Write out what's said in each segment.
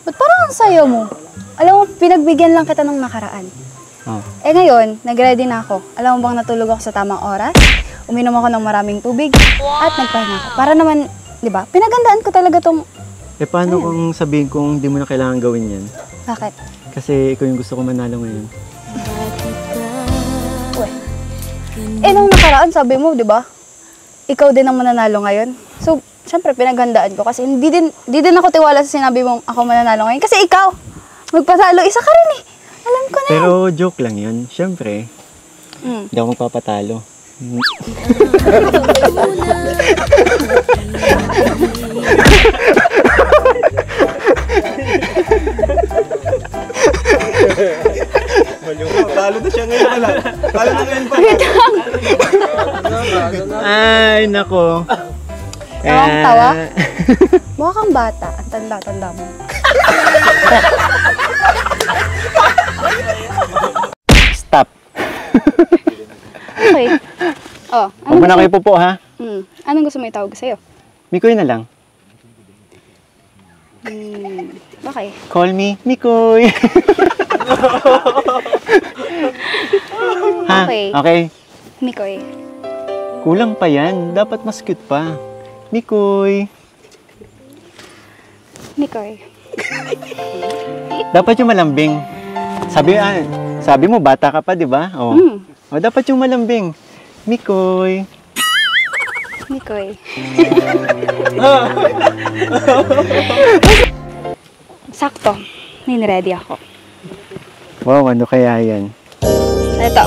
Ba't parang ang saya mo? Alam mo, pinagbigyan lang kita nung nakaraan. Oh. Eh ngayon, nag-ready na ako. Alam mo bang natulog ako sa tamang oras? Uminom ako ng maraming tubig at nagpahinga ako. Para naman, di ba, pinagandaan ko talaga tong... Eh paano kung sabihin kong di mo na kailangan gawin yan? Bakit? Kasi ikaw yung gusto ko manalo ngayon. Uwe. Eh nung nakaraan, sabi mo, di ba? Ikaw din ang mananalo ngayon. So, syempre, pinaghandaan ko kasi hindi din ako tiwala sa sinabi mong ako mananalo ngayon. Kasi ikaw, magpatalo, isa ka rin eh. Alam ko na. Pero joke lang yun. Syempre, hindi ako magpapatalo. Talo na siya ngayon pala. Talo na ngayon pala. Ay, nako. Tawang tawa? Mukha kang bata. Ang tanda-tanda mo. Stop. Okay. Oh, Huwag mo na kayo pupo, ha? Anong gusto mo itawag sa'yo? Mikoy na lang. Okay. Call me Mikoy. Ha? Okay. Okay. Mikoy. Kulang pa yan. Dapat mas cute pa. Mikoy. Mikoy. Dapat yung malambing. Sabi mo, bata ka pa, di ba? Oh. Oh, dapat yung malambing. Mikoy. Mikoy. Sakto. Nini-ready ako. Wow, ano kaya yan? Ito.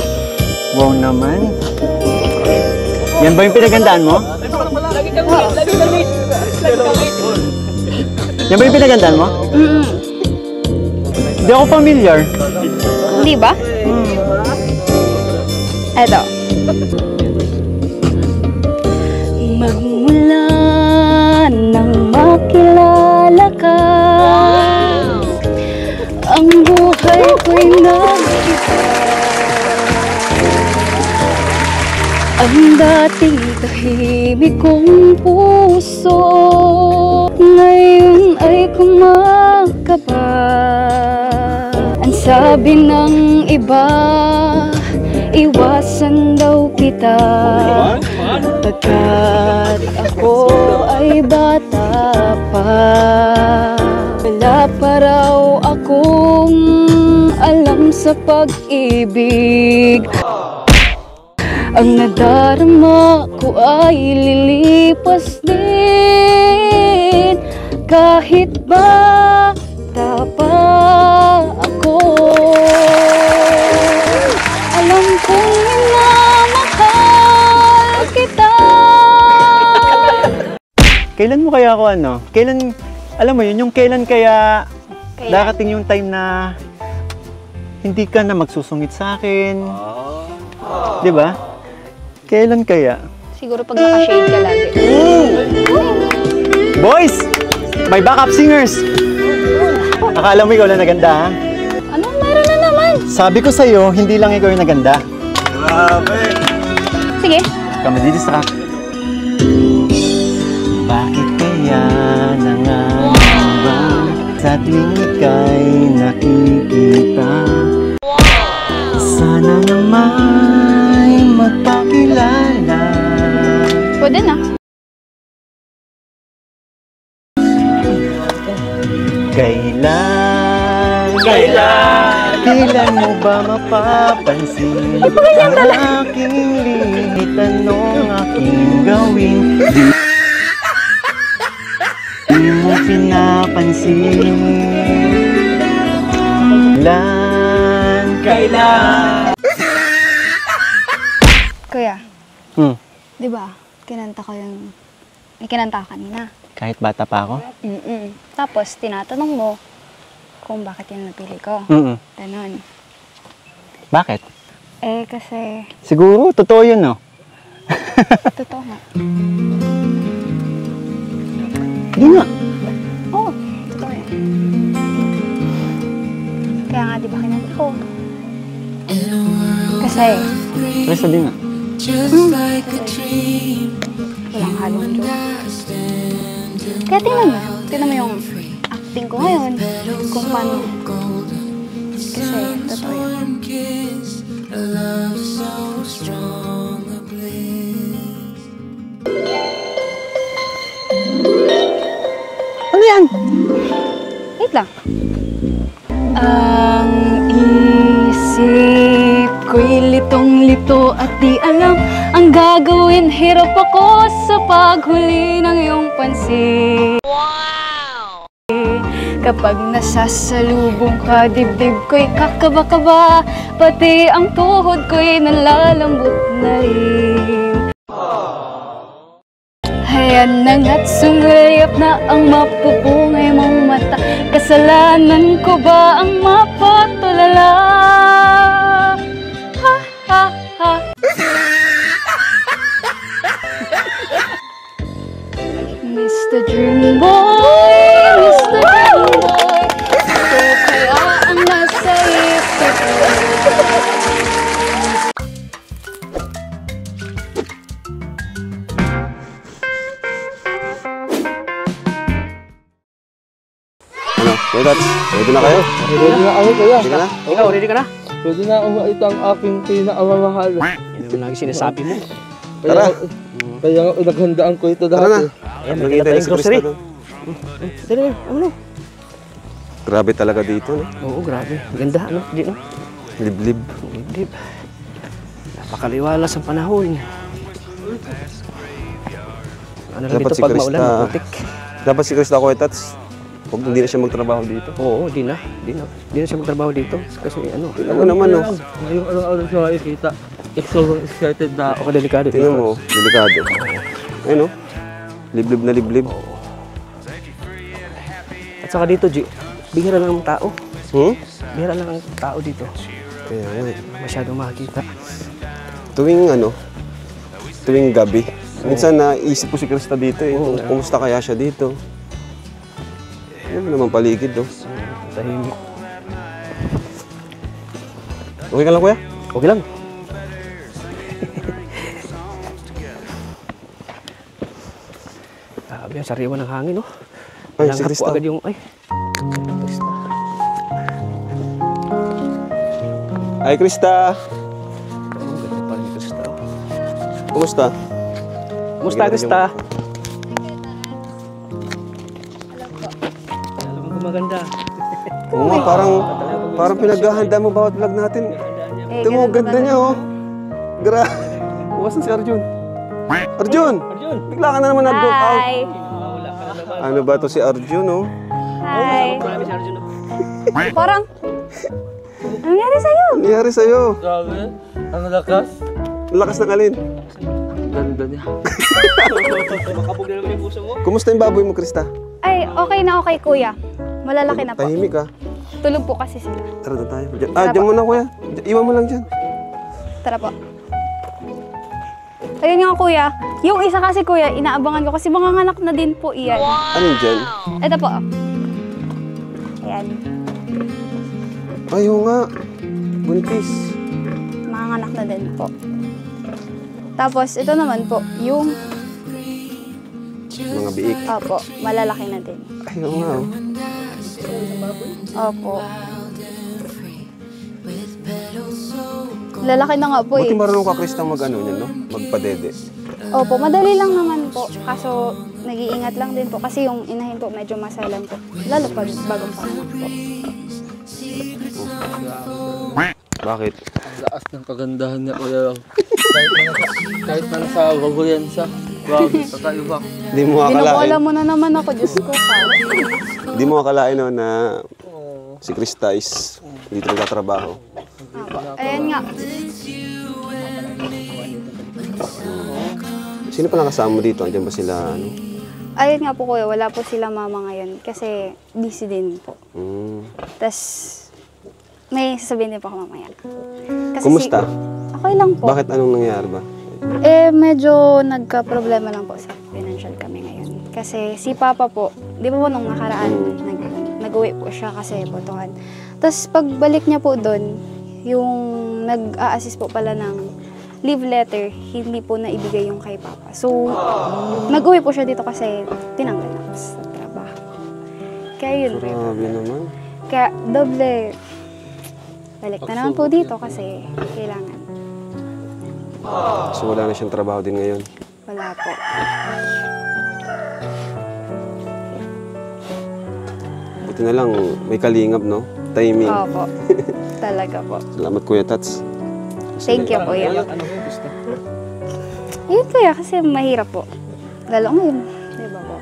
Wow naman. Yan ba yung pinagandaan mo? Yan ba yung pinagandaan mo? Hindi ako familiar. Hindi ba? Ito. Magmula nang makilala ka, ang buhay ko'y nag-iba. Ang dating tahimik kong puso, ngayon ay kumakaba. Ang sabi ng iba, iwasan daw kita, pagkat ako ay bata pa. Wala pa raw akong alam sa pag-ibig. Ang nadarama ko ay lilipas din, kahit bata pa ako. Alam kong minamahal kita. Kailan mo kaya ako alam mo yun, yung kailan kaya darating yung time na hindi ka na magsusungit sa akin. Di ba? Kailan kaya? Siguro pag naka-shade ka lagi. Boys! May backup singers! Akala mo ikaw lang naganda, ha? Ano? Meron na naman. Sabi ko sa'yo, hindi lang ikaw yung naganda. Grabe. Sige. Ikaw madidistract. Bakit kaya nangangamba sa tuwing ika'y nakikita? Sana nama'y magpakilala. Pwede na. Kailan mo ba mapapansin ang aking limit? Anong aking gawin? Di mo pinapansin. Kailan? Kuya, di ba? Kinanta ko yung... May kinanta ka kanina. Kahit bata pa ako? Tapos, tinatanong mo kung bakit yung napili ko. Ganon. Bakit? Eh, kasi... Siguro, totoo yun, no? Totoo nga. Hindi nga. Oo, totoo yan. Kaya nga, di ba kinanta ko? Kasi... Pero sabi nga. Walang halong joke. Kaya tingnan mo yung acting ko ngayon. Kung paano. Kasi, totoo yun. Ano yan? Wait lang. Ang isip ko'y litong-lito at di alam ang gagawin. Hirap ako sa paghuli ng iyong pansin. Wow! Kapag nasasalubong ka, dibdib ko'y kakaba-kaba, pati ang tuhod ko'y nalalambot na rin. Hayan na nga't sumilip na ang mapupungay mong mata. Kasalanan ko ba ang mapatulala? Ha, ha, ha. Mr. Dream Boy, Mr. Dream Boy, ito kaya ang nasa isip ko. Ano? Kuya Tats, ready na kayo? Ready na ako, kuya. Ready ka na? Ikaw, ready ka na? Pwede na ako ito ang aking pinakamamahal. Yan naman lagi sinasabi mo. Tara. Kaya nga pinaghandaan ko ito Tara na. dati. Ayan, Nakita nakita na tayong si grocery. Krista doon. Dali, ano? Grabe talaga dito, no? Oo, grabe. Ganda, ano? Di, no? Liblib. Dip. Napakaliwalas ang panahon. Ano lang Dapat dito si pag maulan, Krista- maputik. Dapat si Krista Kuya Tats, huwag hindi na siya magtrabaho dito. Oo, di na. Di na siya magtrabaho dito. Kasi ano, Tingnan mo naman, no? Ngayong araw-araw siya makikita. Sobrang excited na ako. ako delikado. Tingnan mo, delikado. Ayun, no? Liblib na liblib. At saka dito, G, bihira lang ang tao. Hmm? Bihira lang ang tao dito. Kaya nga, Masyadong makikita. tuwing gabi. Minsan naisip ko si Krista dito eh. Kumusta kaya siya dito? Ano naman paligid, no? Tahimik. Okay ka lang, kuya? Okay lang. Grabe, ang sariwa ng hangin, no? Ay, si Langhap Krista. po agad yung, ay. Krista. Ay, Krista! Ang ganda pa rin ni Krista. oh. Kumusta? Kumusta, Bigyan Krista? Alam mo gumaganda. Oo nga, parang pinaghahanda mo bawat vlog natin. Ito mo, ganda niya, oh. Bukasan si Arjun. Arjun! Bigla ka na naman nag-go out. Hi! Ano ba to si Arjun, oh? Hi! Parang, anong nangyari sa'yo? Ano nangyari sa'yo? Grabe. Ang lakas. Ang lakas ng alin. Ganda niya. Makabog na naman yung puso mo. Kumusta yung baboy mo, Krista? Ay, okay na okay, kuya. Malalaki na po. Tahimik, ah. Tulog po kasi sila. Tara na tayo. Diyan mo na, kuya. Iwan mo lang dyan. Tara po. Ayun nga, kuya. Yung isa kasi, kuya, inaabangan ko kasi mga anak na din po iyan. Anong dyan? Ito po. Ayan. Ayaw nga. Buntis. Mga anak na din po. Tapos, ito naman po, yung, Mga biik. opo, malalaki na din. Ayaw nga, oh. Opo. Lalaki na nga po Buti eh. marunong ka, Krista, mag-ano niyan, no? Magpadede. Opo, madali lang naman po. Kaso, nag-iingat lang din po. Kasi yung inahin po, medyo masalan po. Lalo pag bagong panganak po. Bakit? Ang lakas ng kagandahan niya, kuya. Kahit na nasa baboyan siya. Grabe, kakaiba. Hindi mo Binukola akalain. mo na naman ako, Diyos ko pa. Hindi mo akalain, no, na si Krista is dito nagtatrabaho. Opo. Ayan nga. Sino pa nakasama mo dito? Andiyan ba sila, ano? Ayun nga po kuya, wala po sila mama ngayon. Kasi busy din po. Tapos, may sasabihin din po ako mamaya. Kasi Kumusta? okay lang po. Bakit anong nangyari ba? Medyo nagka-problema lang po sa financial kami ngayon. Kasi si Papa po, di ba po nung nakaraan, nag-uwi po siya kasi botohan. Tapos pagbalik niya po doon, yung nag-a-assist po pala ng leave letter, hindi po naibigay yung kay Papa. So, nag-uwi po siya dito kasi tinanggal na po sa trabaho. Kaya yun po. Grabe naman. Kaya doble. Balik na naman po dito kasi kailangan. So wala na siyang trabaho din ngayon. Wala po. Buti na lang, may kalingap, no? Timing. Opo. Talaga po. Salamat, Kuya Tats. Thank you, Kuya. Ano ko gusto? Ayun, Kuya, kasi mahirap po. Lalo ngayon, di ba po?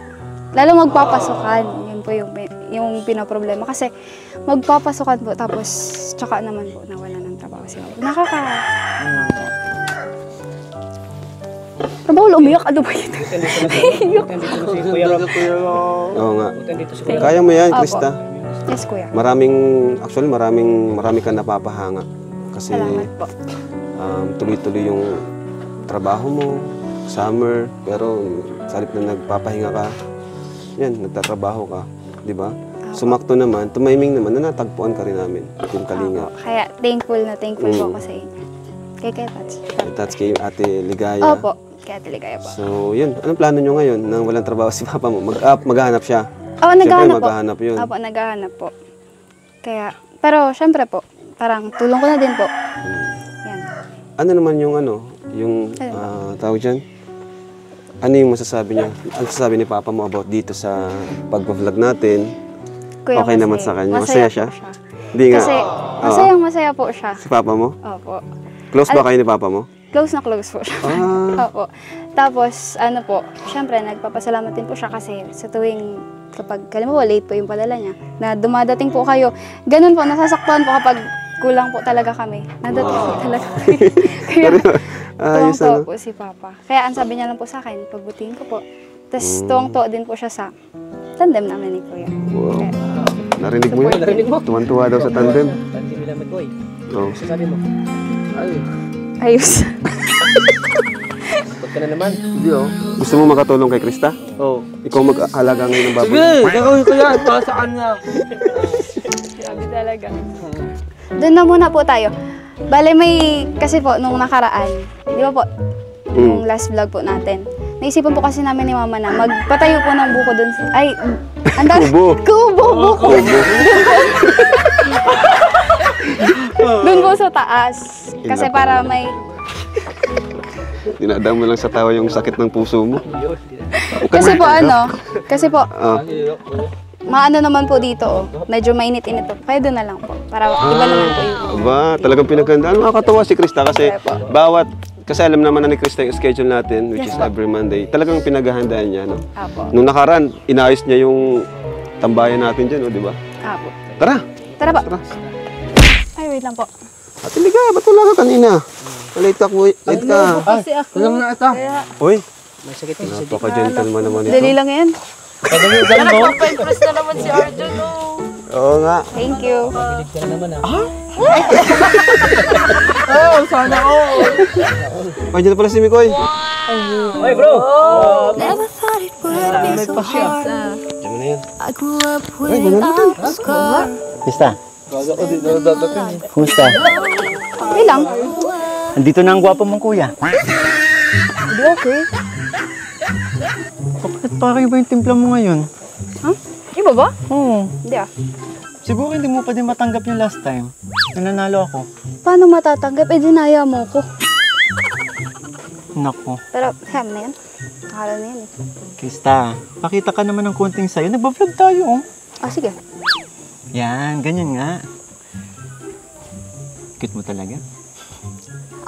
Lalo magpapasukan. Yun po yung pinaproblema. Kasi magpapasukan po, tapos tsaka naman po nawala ng trabaho sila. Bawal umiyak, ano ba yun? Oo nga. Kaya mo yan, Opo. Krista. Yes, Kuya. Marami kang napapahanga. Kasi Salamat po. tuloy-tuloy yung trabaho mo, summer, pero sa halip na nagpapahinga ka, yan, nagtatrabaho ka, di ba? Sumakto naman, tumiming naman, na natagpuan ka rin namin, yung kalinga. Opo. Kaya thankful po ako sa inyo. Kay Tats. That's kay Ate Ligaya. Opo. Kaya Ligaya po. So, yun. Anong plano nyo ngayon nang walang trabaho si Papa mo? Maghahanap siya. Oo, Siyempre, naghahanap po. maghahanap yun. Opo, naghahanap po. Kaya, pero syempre po, parang tulong ko na din po. Yan. Ano naman yung tawag dyan? Ano yung masasabi niya? Ano masasabi ni Papa mo about dito sa pag-vlog natin? Kuya, Okay naman kasi sa kanya. Masaya siya? po Hindi nga. Kasi, masaya po siya. Si Papa mo? Opo. Close ba kayo ni Papa mo? Close na close po siya. Opo. Tapos, ano po, syempre, nagpapasalamat din po siya kasi sa tuwing, kapag, halimbawa, late po yung padala niya, na dumadating po kayo, ganun po, nasasaktuhan po kapag kulang po talaga kami. Nadating po talaga kami. Kaya, Ayos tuwang-tuwa ano? po si Papa. Kaya, ang sabi niya lang po sa akin, pagbutihin ko po. Tapos, tuwang-tuwa din po siya sa tandem namin ni Kuya. Wow. Kaya, Narinig mo yun? Narinig mo? Tuwan-tuwa daw sa tandem. Tandi nila may koy. Oo. Sasabi mo, ayos. ba't ka na naman? Hindi oh. Gusto mo makatulong kay Krista? Oo. Ikaw mag-alaga ngayon ng baboy? Sige, gagawin ko yan para sa kanya. Grabe talaga. Doon na muna po tayo. Bale, may, kasi po, nung nakaraan, di ba po, nung last vlog po natin, naisipan po kasi namin ni Mama na magpatayo po ng buko doon. Ay, andan. Kubo. Kubo, buko. Doon po sa taas. Kasi para may, Dinadaan mo lang sa tawa yung sakit ng puso mo. kasi po, Ah, maano naman po dito, oh. Medyo mainit-init po. Kaya doon na lang po. Para iba naman po yung, aba, talagang pinaghandaan. Nakakatawa si Krista kasi kasi alam naman na ni Krista yung schedule natin, which is every Monday. Talagang pinaghahandaan niya, no? apo. Nung nakaraan, inayos niya yung tambayan natin dyan, di ba? Apo. Tara! Tara po. Tara. Ay, wait lang po. Ate Ligaya, ba't wala ka kanina? Late ka. Alam na ito. Uy, May sakit din sa napaka-gentleman naman Dali ito. lang yan. Kadaligan mo. Oo nga. Thank you. Pilig ka na naman ah. Oh, sana all. Ay, dyan na pala si Mikoy. Oy bro! Never thought it would be so hard. Diyan mo na yan. I grew up without a scar. Krista, Baga ko dito dadating. kumusta? Okay lang. Andito na ang gwapo mong kuya. Hindi okay. Bakit parang iba yung timpla mo ngayon? Huh? Iba ba? Oo. Hindi ah. Siguro hindi mo pa din matanggap yung last time. Nananalo ako. Paano matatanggap? Eh, dinaya mo ko. Nako. Pero, ham na yan. Akala na yan eh. Krista, pakita ka naman ng konting sayo. Nagbablog tayo, oh. Ah, sige. Yan, ganyan nga. Cute mo talaga.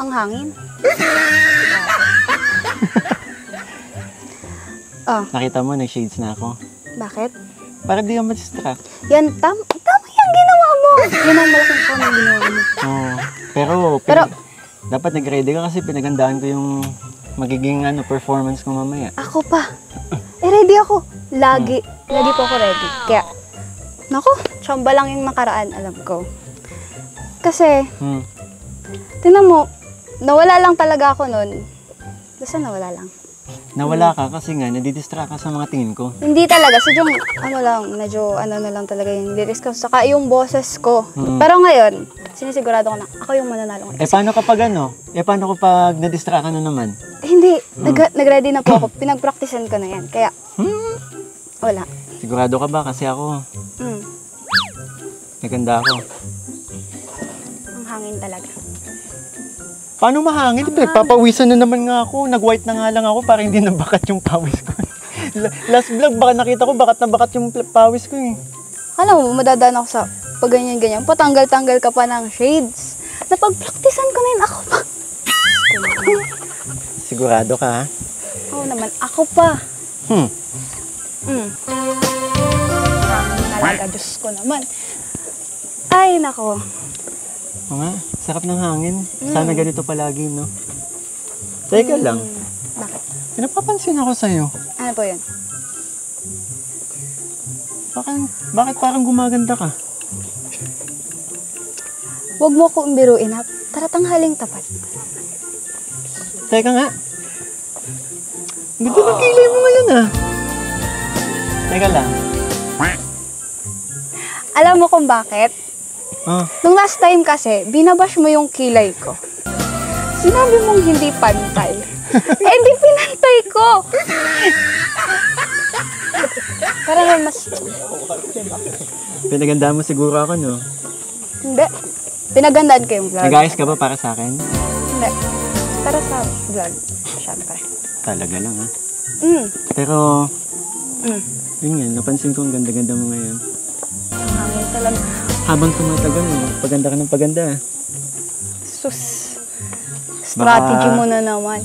Ang hangin. Ah, Nakita mo, nag-shades na ako. bakit? Para di ka ma-distract. Yan, tama yung ginawa mo. Yan ang malaking tama yung ginawa mo. Oo. Pero dapat nag-ready ka kasi pinagandaan ko yung magiging performance ko mamaya. Ako pa. Ready ako. Lagi. Lagi po ako ready. Kaya, naku, tsamba lang yung nakaraan, alam ko. Kasi, tingnan mo, nawala lang talaga ako nun. Basta nawala lang. Nawala ka kasi nga, nadidistract ka sa mga tingin ko. Hindi talaga. Sadyang, medyo na lang talaga yung lyrics ko. Saka yung boses ko. Pero ngayon, sinisigurado ko na, ako yung mananalo ngayon. Paano kapag nadistract ka na naman? Hindi. Nag-ready na po ako. Pinag-practicean ko na yan. Kaya, wala. Sigurado ka ba? Kasi ako, Naganda ako. Ang hangin talaga. Paano mahangin? Papawisan na naman nga ako. Nag-white na nga lang ako para hindi nabakat yung pawis ko. Last vlog, baka nakita ko bakat na bakat yung pawis ko eh. Alam mo, madadaan ako sa pag ganyan-ganyan. Patanggal-tanggal ka pa ng shades. Napag-practicean ko na yun. Ako pa. Sigurado ka ha? Oo naman. Ako pa. Hangin talaga. Diyos ko naman. Ay, nako. Oo nga, sarap ng hangin. Sana ganito palagi, no? Teka lang. Bakit? Pinapapansin ako sa'yo. Ano po yun? Bakit parang gumaganda ka? Huwag mo ako umbiruin ha. Taratanghaling tapat. Teka nga. Ganda ng kilay mo ngayon ah. Teka lang. Alam mo kung bakit? Ah, Nung last time kasi, binabash mo yung kilay ko. Sinabi mong hindi pantay. Eh, di pinantay ko. Para naman mas... pinaganda mo siguro ako, no? Hindi. Pinagandaan ko yung vlog. Nag-ayos ka ba para sa akin? Hindi. Para sa vlog. Siyempre. Talaga lang, ha? Mm. Pero, Mm. yun nga, napansin ko ang ganda-ganda mo ngayon. Ang hangin talaga. Habang tumatagal, paganda ka ng paganda. Sus. Strategy mo na naman.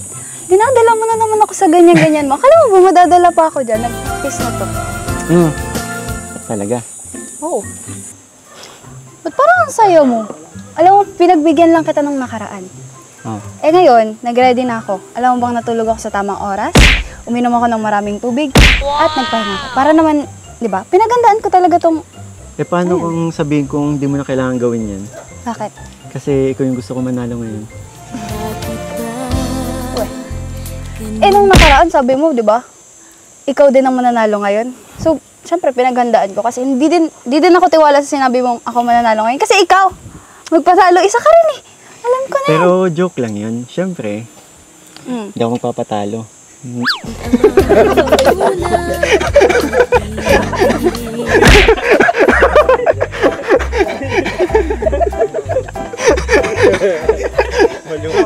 Dinadala mo na naman ako sa ganyan-ganyan mo. Akala mo ba madadala pa ako dyan? Nag-kiss na to. Talaga. Oo. Ba't parang ang sayo mo? Alam mo, pinagbigyan lang kita nung nakaraan. Oh. Eh ngayon, nag-ready na ako. Alam mo bang natulog ako sa tamang oras? Uminom ako ng maraming tubig at nagpahinga ako. Para naman, di ba, pinagandaan ko talaga tong... Eh, paano kung sabihin kong di mo na kailangan gawin yan? Bakit? Kasi ikaw yung gusto ko manalo ngayon. Uwe. Eh, nung nakaraan, sabi mo, di ba? Ikaw din ang mananalo ngayon. So, syempre, pinaghandaan ko kasi hindi din ako tiwala sa sinabi mong ako mananalo ngayon. Kasi ikaw, magpatalo, isa ka rin eh. Alam ko na yan. Pero joke lang yun. Siyempre, hindi ako magpapatalo.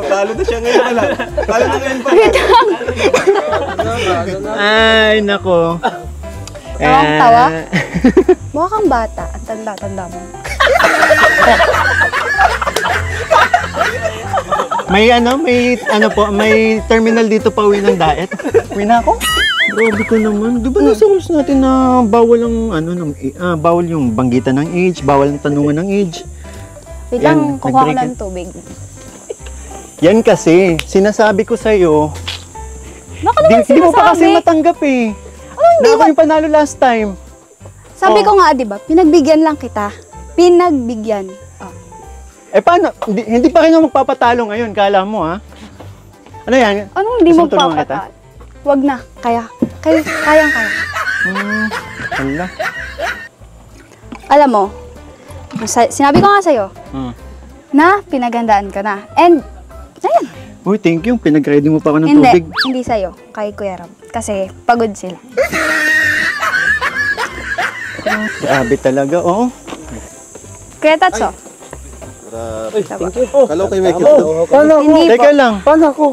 Talo na siya ngayon pala. Talo na ngayon pala. Ay, nako. Tawang tawa? Mukha kang bata. Ang tanda-tanda mo. May terminal dito pa uwi ng diet. Uwi na ako. Grabe ko naman. Di ba nasa rules natin na bawal bawal yung banggitan ng age, bawal ang tanungan ng age. Wait Yan, lang, kukuha ko nag-break ng tubig. Yan kasi, sinasabi ko sa'yo, Baka naman di mo pa kasi sinasabi. matanggap eh. Hindi Na ako ba? yung panalo last time. Sabi Oh. ko nga, di ba? Pinagbigyan lang kita. Pinagbigyan. Oh. Eh paano? Hindi pa rin ako magpapatalo ngayon, kala mo ha? Ano yan? Anong hindi mo Gusto mo tulungan kita? papatal? Wag na. Kayang-kaya. Hala. Alam mo, sinabi ko nga sa'yo, na pinagandaan ka na. And, ayun. Uy, thank you. Pinag-ready mo pa ako ng Hindi, tubig. hindi sa'yo. Kay Kuya Rob. Kasi pagod sila. Grabe talaga, oo. Kuya Tatso. Kala ko kayo may kilto. Hindi po. Teka lang. Paano ako?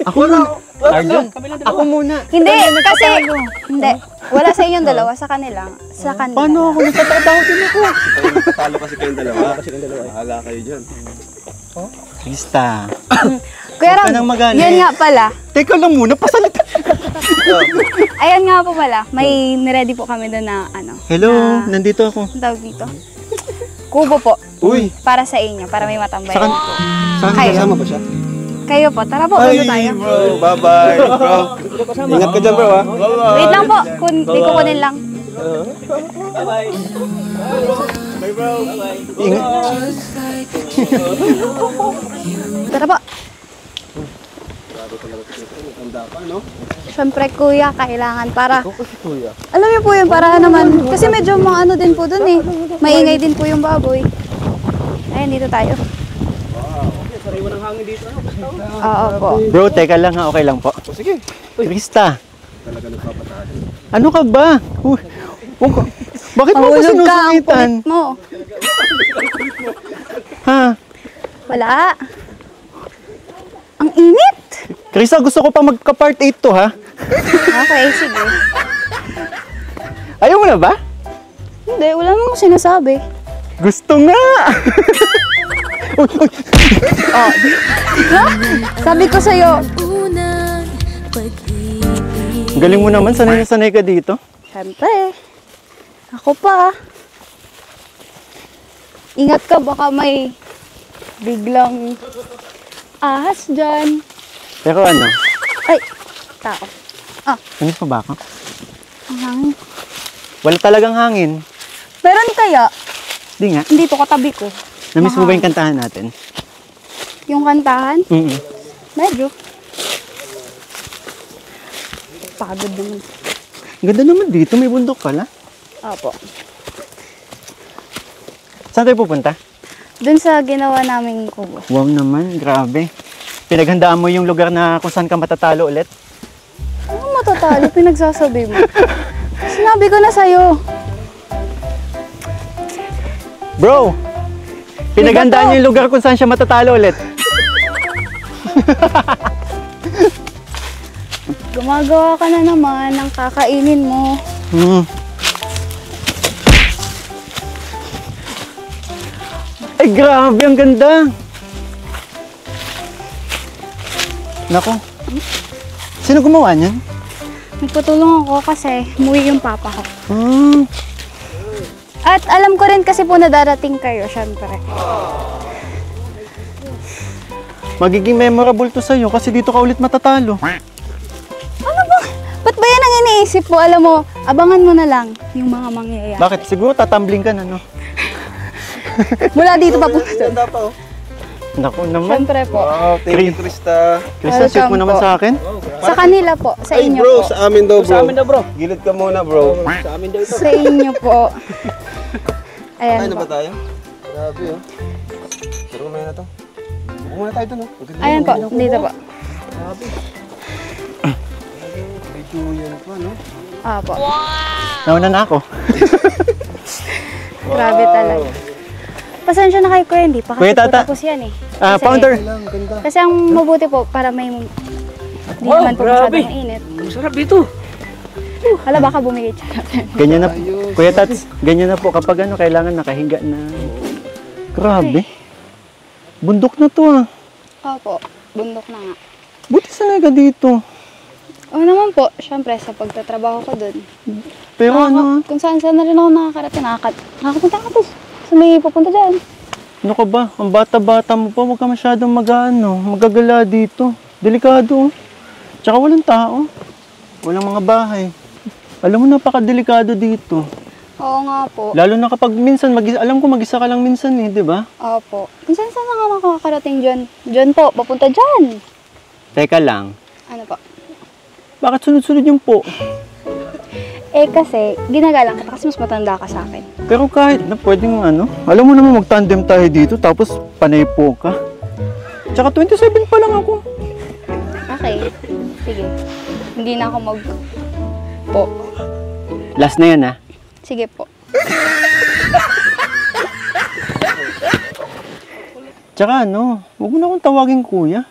Ako muna. Arjun, ako muna. Hindi, kasi, hindi. Wala sa inyong dalawa, sa kanila. Sa kanila. Paano ako? Nagtatrabaho din ako. Talo kasi kayong dalawa. Bahala kayo dyan. Krista. Kuya Huwag ka Rob, nang magalit. yun nga pala. Teka lang muna, pasalita. Ayan nga po pala. May niready po kami doon na, ano. Hello, nandito ako. Ang tawag dito? Kubo po. Uy, Para sa inyo, para may matambay. saan? Saan Kayo. Kasama pa siya? Kayo po, tara po, Ay, ulo tayo. Bro, bye-bye. Bro, ingat ka dyan bro ha. Wait lang po, di ko kunin lang. Ingat. Tara po. Siyempre kuya, kailangan para... Alam niyo po yun, para naman... Kasi medyo mga ano din po dun eh. Maingay din po yung baboy. Ayun, dito tayo. Oo po. Bro, teka lang ha, okay lang po. Sige. Krista, Talaga nagpapatalo. ano ka ba? Huwag ka. Bakit mo ko Mahulog ka, ang sinusungitan? kulit mo. Ha? Wala. Ang init. Krisa, gusto ko pa magka-part 8 to, ha? Okay, sige. Ayaw mo na ba? Hindi, wala namang sinasabi. Gusto nga! Ha? Sabi ko sa'yo. Unang pag-ibig. Galing mo naman, sanay na sanay ka dito. Siyempre. Ako pa. Ingat ka, baka may biglang ahas dyan. Pero ano, Ay, tao. anis pa ba ako? Ang hangin. Wala talagang hangin. Meron kaya? Di nga. Hindi po katabi ko. Namiss mo ba yung kantahan natin? Yung kantahan? Mm-mm. Medyo. Pagod naman. Ganda naman dito, may bundok pala. Opo. Saan tayo pupunta? Dun sa ginawa naming kubo. Wow naman, grabe. Pinaghandaan mo yung lugar na kung saan ka matatalo ulit. Ano matatalo? Pinagsasabi mo. Sinabi ko na sa'yo. Bro! Pinaghandaan niyo yung lugar kung saan siya matatalo ulit. Gumagawa ka na naman ng kakainin mo. Ay, grabe, ang ganda. Nako. Sino gumawa niyan? Nagpatulong ako kasi umuwi yung papa ko. Hmm. At alam ko rin kasi po na darating kayo, syempre. Magiging memorable to sa'yo kasi dito ka ulit matatalo. Ano ba? Ba't ba yan ang iniisip mo? Alam mo, abangan mo na lang yung mga mangyayari. Bakit? Siguro tatambling ka na, no? Mula dito pa po. Naku naman. Syempre po. Wow, thank you, Krista. Krista, shoot mo Welcome naman po. sa akin. Sa kanila po, sa Ay, inyo bro, po. sa amin daw, bro. Sa amin daw, bro. Gilid ka muna, bro. Sa amin daw ito. Sa inyo po. Ayan Ay na po. ba tayo? Grabe, oh. Pero umaya na to. Buko muna tayo dun, oh. Ang ganda Ayan ng po, kubo. dito po. Medyo yan pa, no? Apo. Nauna na ako. Grabe talaga. Pasensya na kayo, Kuya. Hindi pa kasi Kuya po Tata. tapos yan eh. Ah, Kasi- Founder. Lang, ganda. Kasi ang mabuti po, para may... Hindi Wow, naman po grabe. masyadong mainit. Ang sarap dito. Hala, baka bumigay siya. Ganyan na, Kuya Tats, ganyan na po kapag ano, kailangan nakahiga na. Grabe. Bundok na to, ah. Opo, bundok na nga. Buti sanay ka dito. Oo naman po, syempre sa pagtatrabaho ko dun. Pero ano, Kung saan na rin ako nakakarating, nakakapunta ka po. So may pupunta dyan. ano ka ba? Ang bata-bata mo pa, huwag ka masyadong magagala dito. Delikado. Tsaka walang tao. Walang mga bahay. Alam mo, napakadelikado dito. Oo nga po. Lalo na kapag minsan, alam ko mag-isa ka lang minsan eh, di ba? Opo. Kung saan na nga makakarating dyan? Dyan po, papunta dyan. Teka lang, Ano po? bakit sunod-sunod yung po? Eh kasi, ginagalang kita kasi mas matanda ka sa akin. Pero kahit na pwedeng ano, alam mo naman mag-tandem tayo dito tapos panay po ka. Tsaka 27 pa lang ako. Okay. Sige. Hindi na ako po. Last na yan ah. Sige po. Tsaka ano, huwag mo na akong tawagin kuya.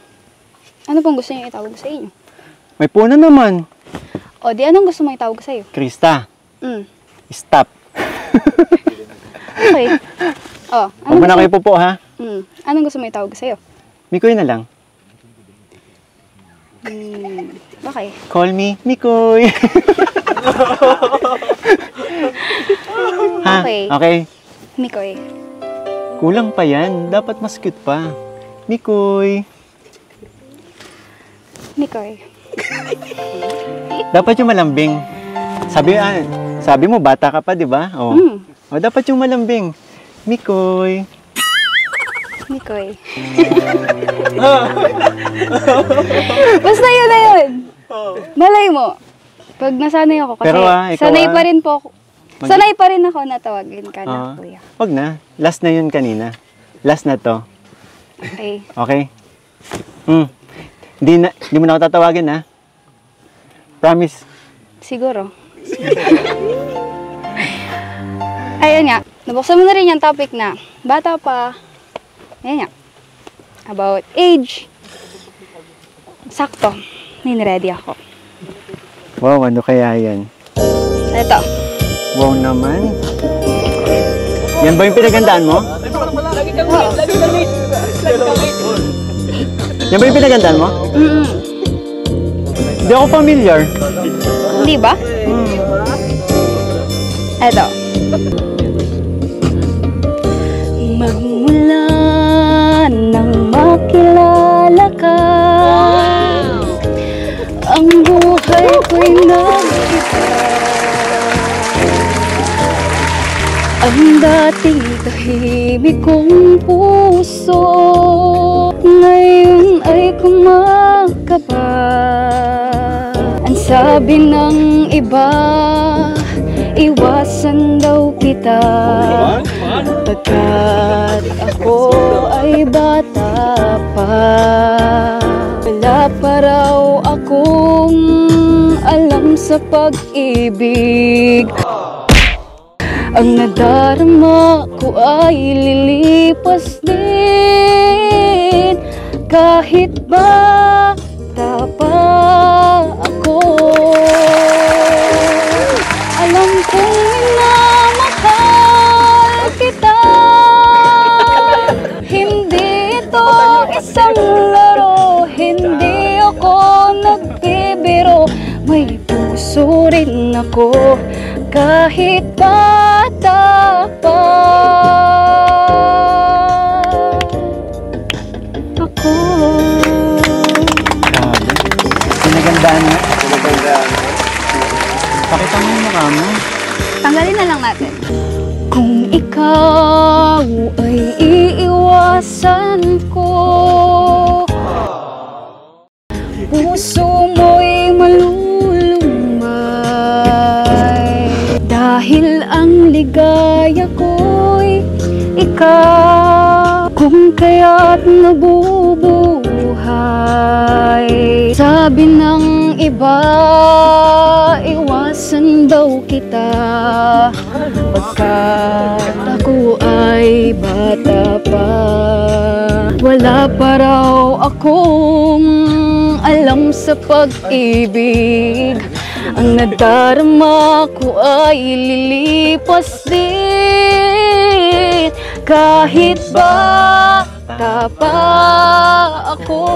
Ano pong gusto niyo itawag sa inyo? May puna naman. O di anong gusto mo itawag sa'yo? Krista, Mm. stop. Okay. O, Huwag mo na kayo po ha. Anong gusto mo itawag sa'yo? Mikoy na lang. Okay. Call me Mikoy. Ha? Okay. Okay. Mikoy. Kulang pa yan. Dapat mas cute pa. Mikoy. Mikoy. Dapat yung malambing. Sabi mo bata ka pa, di ba? Oh. O, dapat yung malambing. Mikoy. Mikoy. Basta yun na yun. Malay mo. Pag nasanay ako kasi Pero, ikaw, sanay pa rin po ako. Sanay pa rin ako na tawagin ka na, kuya. Wag na. Last na yun kanina. Last na to. Okay. Okay? Hindi mo na ako tatawagin, ha? Promise. Siguro. Ayun nga, nabuksan mo na rin yung topic na bata pa. Ayun nga, about age. Sakto, may ready ako. Wow, ano kaya yan? Ito. Wow naman. Yan ba yung pinagandaan mo? Yan ba yung pinagandaan mo? Hindi ako familiar. Hindi ba? Ito. Magmula nang makilala ka, ang buhay ko'y nag-iba. Ang dating tahimik kong puso, ngayon ay kumakaba. Ang sabi ng iba, iwasan daw kita, pagkat ako ay bata pa. Wala pa raw akong alam sa pag-ibig. Ang nadarama ko ay lilipas din, kahit bata pa ako. Alam kong minamahal kita, hindi ito isang laro, hindi ako nagbibiro. May puso rin ako, kahit bata pa ako. Grabe. Pinagandaan mo? Pinagandaan mo? Pakita mo yung mukha mo. Tanggalin na lang natin. Kung ikaw ay iiwasan ko, puso mo'y malulumay, dahil ang ligaya ko'y ikaw. Kung kaya't nabubuhay, sabi ng iba, iwasan daw kita, pagkat ako ay bata pa. Wala pa raw akong alam sa pag-ibig. Ang nadarama ko ay lilipas din, kahit bata pa ako.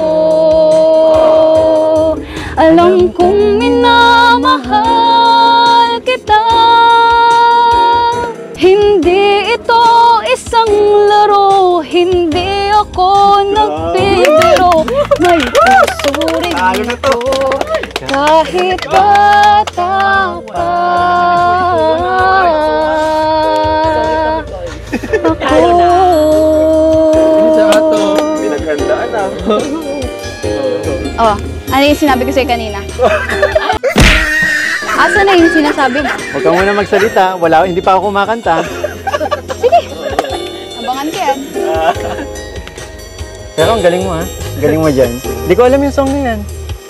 Alam kong minamahal kita, hindi ito isang laro, hindi ako nagbibiro. May puso rin ako, kahit bata pa ako. Pinagandaan ah. Oh, ano yung sinabi ko sa'yo kanina? Asa na yung sinasabi mo? Huwag ka muna magsalita. Hindi pa ako kumakanta. Sige, abangan ko yan. Pero ang galing mo ha. Ang galing mo dyan. Hindi ko alam yung song na yan.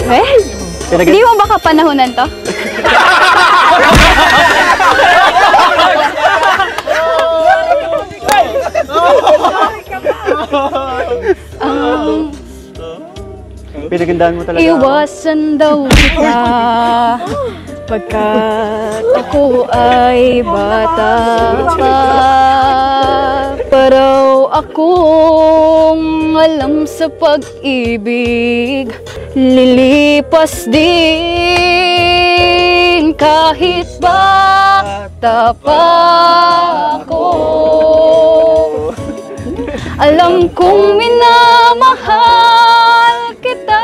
Well, hindi mo ba kapanahonan to? Pinagandaan mo talaga. Iwasan daw kita, pagkat ako ay bata pa. Paraw akong alam sa pag-ibig, lilipas din, kahit bata pa ako. Alam kong minamahal kita,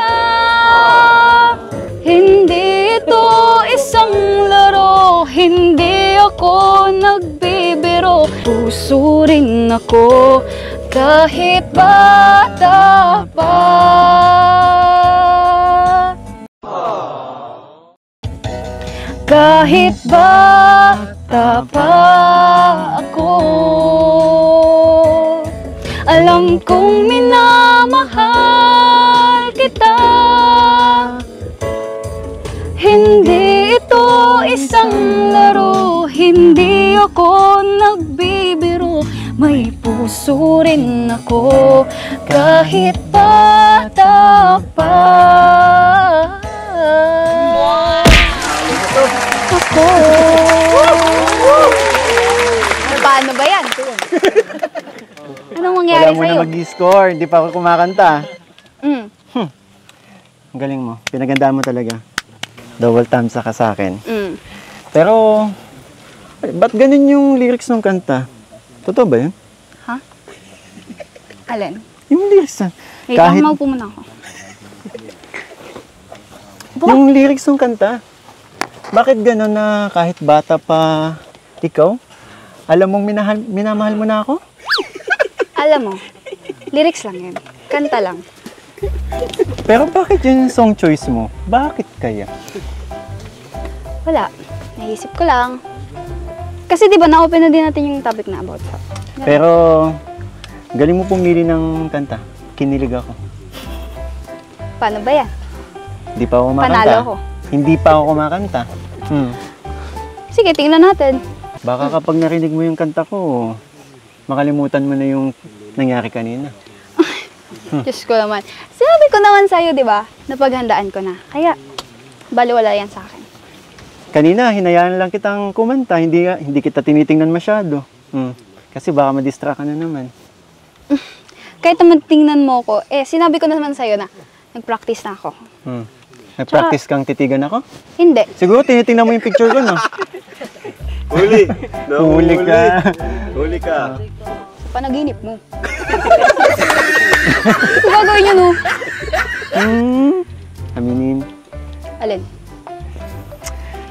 hindi ito isang laro, hindi ako nagbibiro. Puso rin ako, kahit bata pa. Kahit bata pa ako, alam kong minamahal kita, hindi ito isang laro, hindi ako may puso rin ako kahit bata pa. Ako. Paano ba yan? Anong mangyari Wala mo sa'yo? na mag-score, hindi pa ako kumakanta. Mm. Ang galing mo, pinagandaan mo talaga. Double thumbs ka sa akin. Mm. Pero, ba't ganun yung lyrics ng kanta? Totoo ba yun? Ha? Alin? Yung lyrics na. Wait, kahit... maupo muna ako. Yung lyrics ng kanta. Bakit ganun na kahit bata pa ikaw? Alam mong minamahal mo na ako? Alam mo, lyrics lang yun. Kanta lang. Pero bakit yun yung song choice mo? Bakit kaya? Wala. Naisip ko lang. Kasi di ba na-open na din natin yung topic na about love. Pero, galing mo pumili ng kanta. Kinilig ako. Paano ba yan? Hindi pa ako kumakanta. Panalo ako. Hindi pa ako kumakanta. Sige, tingnan natin. Baka kapag narinig mo yung kanta ko, makalimutan mo na yung nangyari kanina. Diyos ko naman. Sinabi ko naman sa'yo, di ba? Napaghandaan ko na. Kaya, baliwala yan sa akin. Kanina, hinayaan lang kitang kumanta. Hindi kita tinitingnan masyado. Kasi baka ma-distract ka na naman. Kahit naman tingnan mo ko, sinabi ko naman sa'yo na nag-practice na ako. Nag-practice kang titigan ako? Hindi. Siguro tinitingnan mo yung picture ko, no? Huli! Huli ka. Huli ka! Panaginip mo. Ito gagawin yun, no? Aminin. Alin?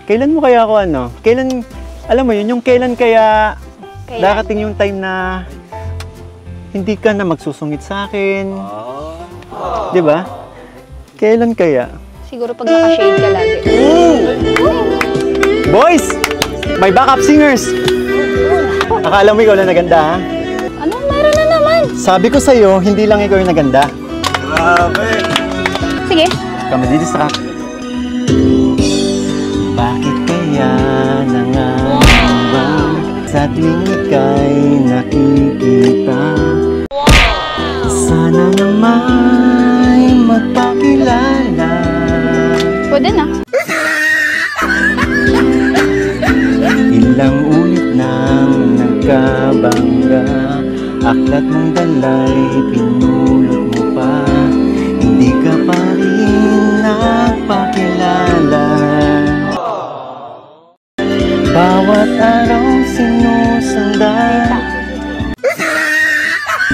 Kailan mo kaya ako alam mo yun, yung kailan kaya darating yung time na hindi ka na magsusungit sa akin. Di ba? Kailan kaya? Siguro pag naka-shade ka lagi. Boys! May backup singers! Akala mo ikaw lang naganda, ha? Ano? Meron na naman. Sabi ko sa'yo, hindi lang ikaw yung naganda. Grabe! Sige. Ka madidistract. Bakit kaya nangangamba sa tuwing ika'y nakikita? Sana naman magpakilala. Pwede na. Ilang ulit nang nagkabangga, aklat mong dalay, pinulot mo pa. Hindi ka pa rin nagpakilala. Bawat araw sinusundan,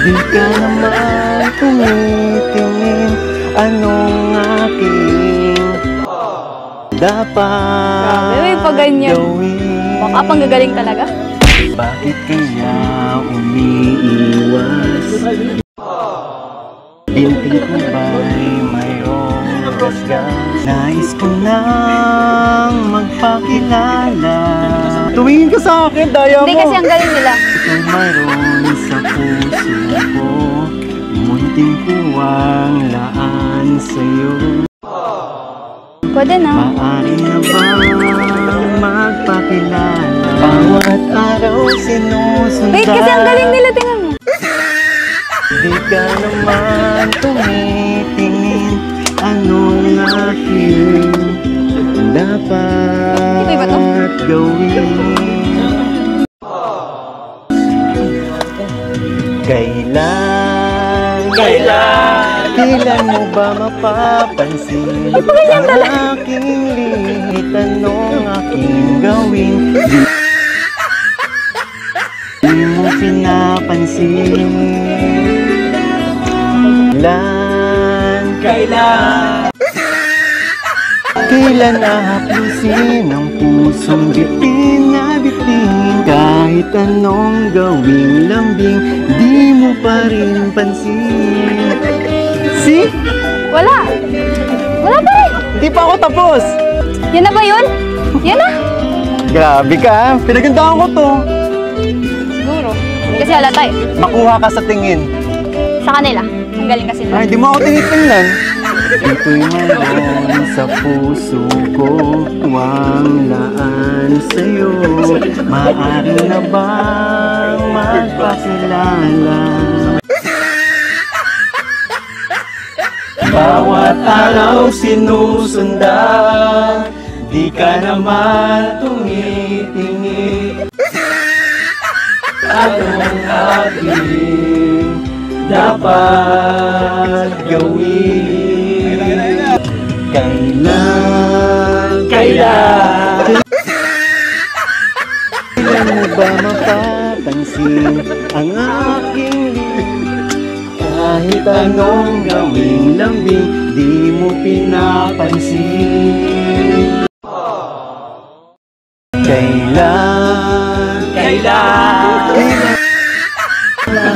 di ka naman tumitingin. Anong aking dapat Grabe, may pa ganyan. gawin? Baka pang gagaling talaga. Bakit kaya umiiwas? Binti ko ba'y mayroong rasgas? Nais ko nang magpakilala. Tumingin ka sa akin, daya mo! Hindi kasi ang galing nila. Ito mayroon sa puso ko, munting puwang laan sa'yo. Pwede na. Maaari na bang magpakilala? Bawat araw sinusundan. Wait, kasi ang galing nila. Tingnan mo. Di ka naman tumitingin. Anong aking dapat Iba to? gawin? Kailan mo ba mapapansin ang aking limit? Anong aking gawin? Di mo pinapansin. Kailan ahaplusin ang pusong bitin na bitin? Kahit anong gawing lambing, di mo pa rin pansin. See? Wala. Wala pa rin. Di pa ako tapos! Yan na ba yun? Yan na. Grabe ka, pinagandaan ko to. Siguro. Kasi halata eh. Makuha ka sa tingin. Sa kanila. Ang galing kasi nila. Ay, di mo ako tinitingnan. Ito'y mayroon sa puso ko, walaan sa'yo. Maaari na bang magpakilala? Bawat araw sinusundan, di ka naman tumitingin. Anong ating dapat gawin? Kailan mo ba mapapansin ang aking kahit anong gawing lambing, di mo pinapansin. Kailan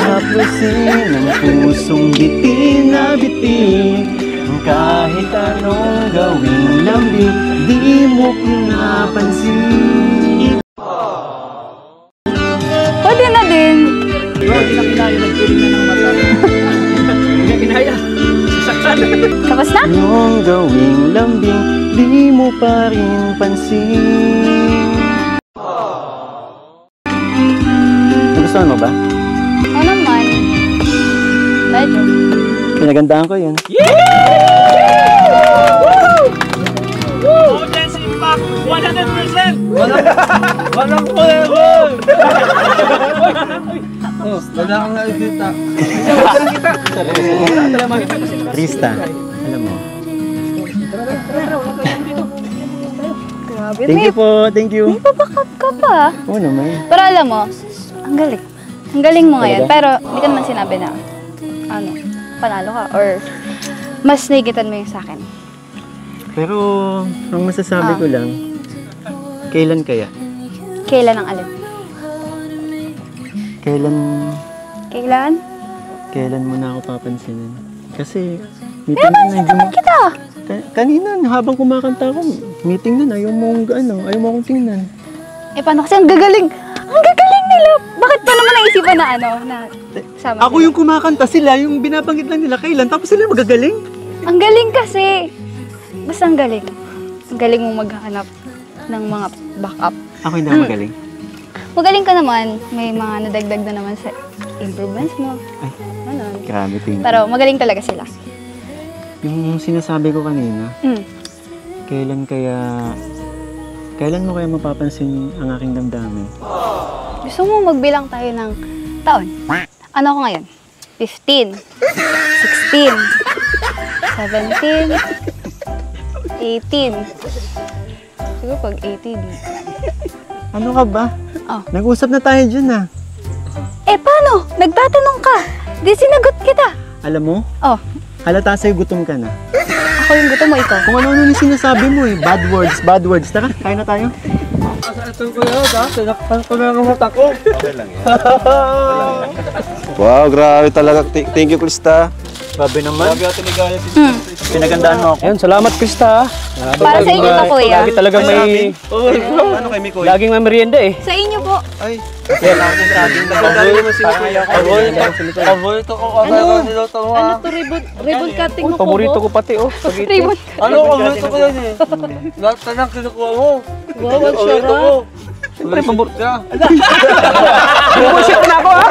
haplusin ang pusong bitin na bitin, kahit anong gawing lambing, di mo pinapansin. Pwede na din. Tapos na? Anong gawing lambing, di mo pa rin pansin. Nagustuhan mo ba? Oo naman. Medyo. Pinagandaan ko yun. Wala kang nakikita. Krista, alam mo. Grabe. Thank you po, thank you. May pabakat ka pa. Oo naman. Pero alam mo, ang galing. Ang galing mo ngayon. Pero hindi ka naman sinabi na, panalo ka. Or mas nahigitan mo yung sa akin. Pero, ang masasabi ko lang, kailan kaya? Kailan ang alin? Kailan mo na ako papansinin? Kasi, meeting na hindi mo... Kita! Kanina, habang kumakanta ako, meeting na, ayaw mo akong tingnan. Eh, paano kasi ang gagaling? Ang gagaling nila! Bakit pa naman naisipan na na sama Ako sila? yung kumakanta, sila yung binabanggit lang nila kailan, tapos sila magagaling. Ang galing kasi! Basta ang galing. Ang galing mong maghanap ng mga backup. Ako hindi ako magaling. Magaling ka naman. May mga nadagdag na naman sa improvements mo. Ay, Ganon. grabe, thank you. Pero magaling talaga sila. Yung sinasabi ko kanina, Mm. kailan mo kaya mapapansin ang aking damdamin? Gusto mo magbilang tayo ng taon? Ano ako ngayon? 15, 16, 17, 18. Siguro pag 18. Ano ka ba? Oh. Nag-usap na tayo dyan ah. Eh, paano? Nagtatanong ka. Di sinagot kita. Alam mo, Oh, halata sa'yo gutom ka na. ako yung gusto mo, ikaw. Kung ano-ano yung sinasabi mo eh. Bad words. Tara, kain na tayo. Ito ko yun, ha? Tinakpan ko na ang mata ko. Wow, grabe talaga. Thank you, Krista. Grabe naman. Pinagandaan mo ako. Ayun, salamat Krista. Para sa inyo to, kuya. Lagi talagang may... Ano kay Mikoy? Laging may merienda eh. Sa inyo po. Paborito ko kasi ako niluto mo, ha? Ribbon cutting mo po. Paborito ko pati oh. Spaghetti. Ribbon. Ano, paborito ko yan eh. Lahat na lang kinukuha mo. Wow, ang Paborito ko. sarap. Siyempre, paborito. Ka. Bullshit na ako ah.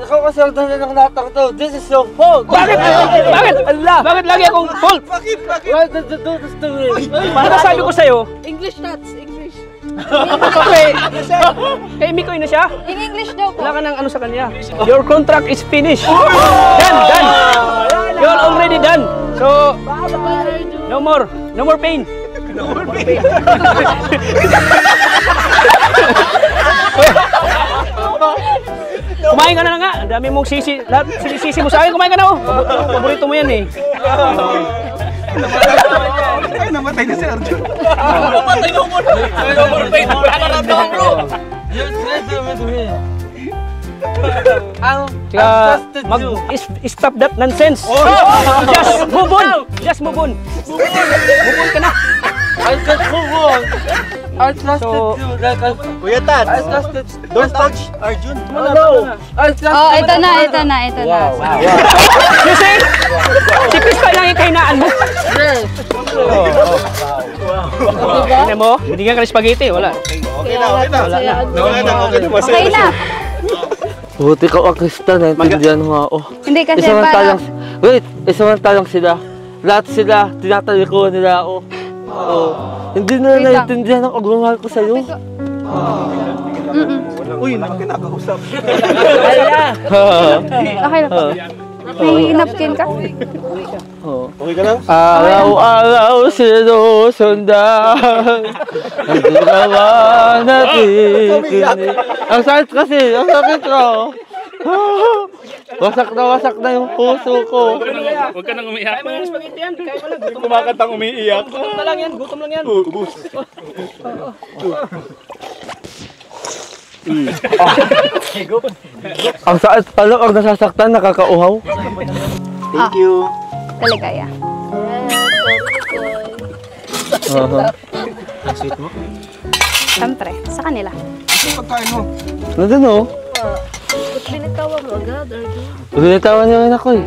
Ikaw kasi ang dala ng latang to. This is your fault. Bakit? Allah! Bakit lagi akong fault? Why did you do this to me? Paano sabi ko sa'yo? English nuts, English. Kay Mikoy na siya? In English daw po. Wala ka ng ano sa kanya. Your contract is finished. Done! You're already done. So, no more pain. Kumain ka na nga. Ang dami mong sisi. Lahat sinisisi mo sa akin. Kumain ka na oh. Paborito mo yan eh. Namatay na si Arjun. Namatay no more pain. Wala ka na doon, bro. You're threatening with me. Tsaka, stop that nonsense. Just move on. Move on ka na. I can't move on. I trusted So, you. Like, Kuya Tats, I trusted. don't touch Arjun. I trusted. Oh, ito na. You see? Si Chris pa lang yung kahinaan mo. Tignan mo, binigyan ka ng spaghetti, wala. Okay na. Okay na. Buti ka Krista, naintindihan mo ako. Hindi kasi Isamantalang, para... wait, isamantalang sila. Lahat sila, tinatalikuhan nila ako. Oh, hindi na Wait lang. naintindihan ang pagmamahal ko sa'yo. Uy, kinakausap. Okay na. May napkin ka? Okay ka lang? Araw-araw sinusundan. Hindi naman natikinig. Ang sakit kasi, ang sakit ko. Wasak na yung puso ko. Huwag ka nang umiyak. Kaya mo yung spaghetti yan, kaya mo lang. Kumakatang umiiyak. Gutom na lang yan, gutom lang yan. Ang sakit pala pag nasasaktan, nakakauhaw. Thank you. Kaligaya. Ang sweet mo. Siyempre, sa kanila. Nandun oh. Ba't binitawan mo agad, Arjun? Binitawan niyo rin ako eh.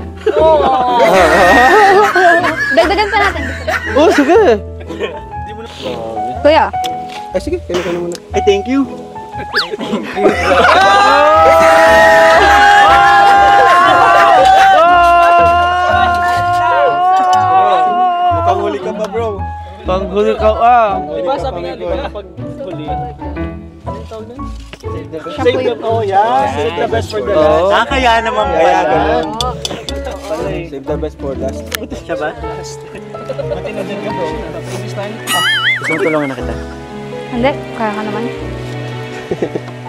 Dagdagan pa natin. Oh, sige. Kuya, Ay, sige, kayo na muna. Ay, thank you. Mukhang huli ka pa, bro. Panghuli ka ah. Diba sabi nga, di ba, pag huli, siya po yung... Oh, yeah. Save the best for the Oh. last. Kaya naman pala. Kaya ganun. Save the best for last. Siya ba? Gusto mo tulungan na kita? Hindi, kaya ka naman.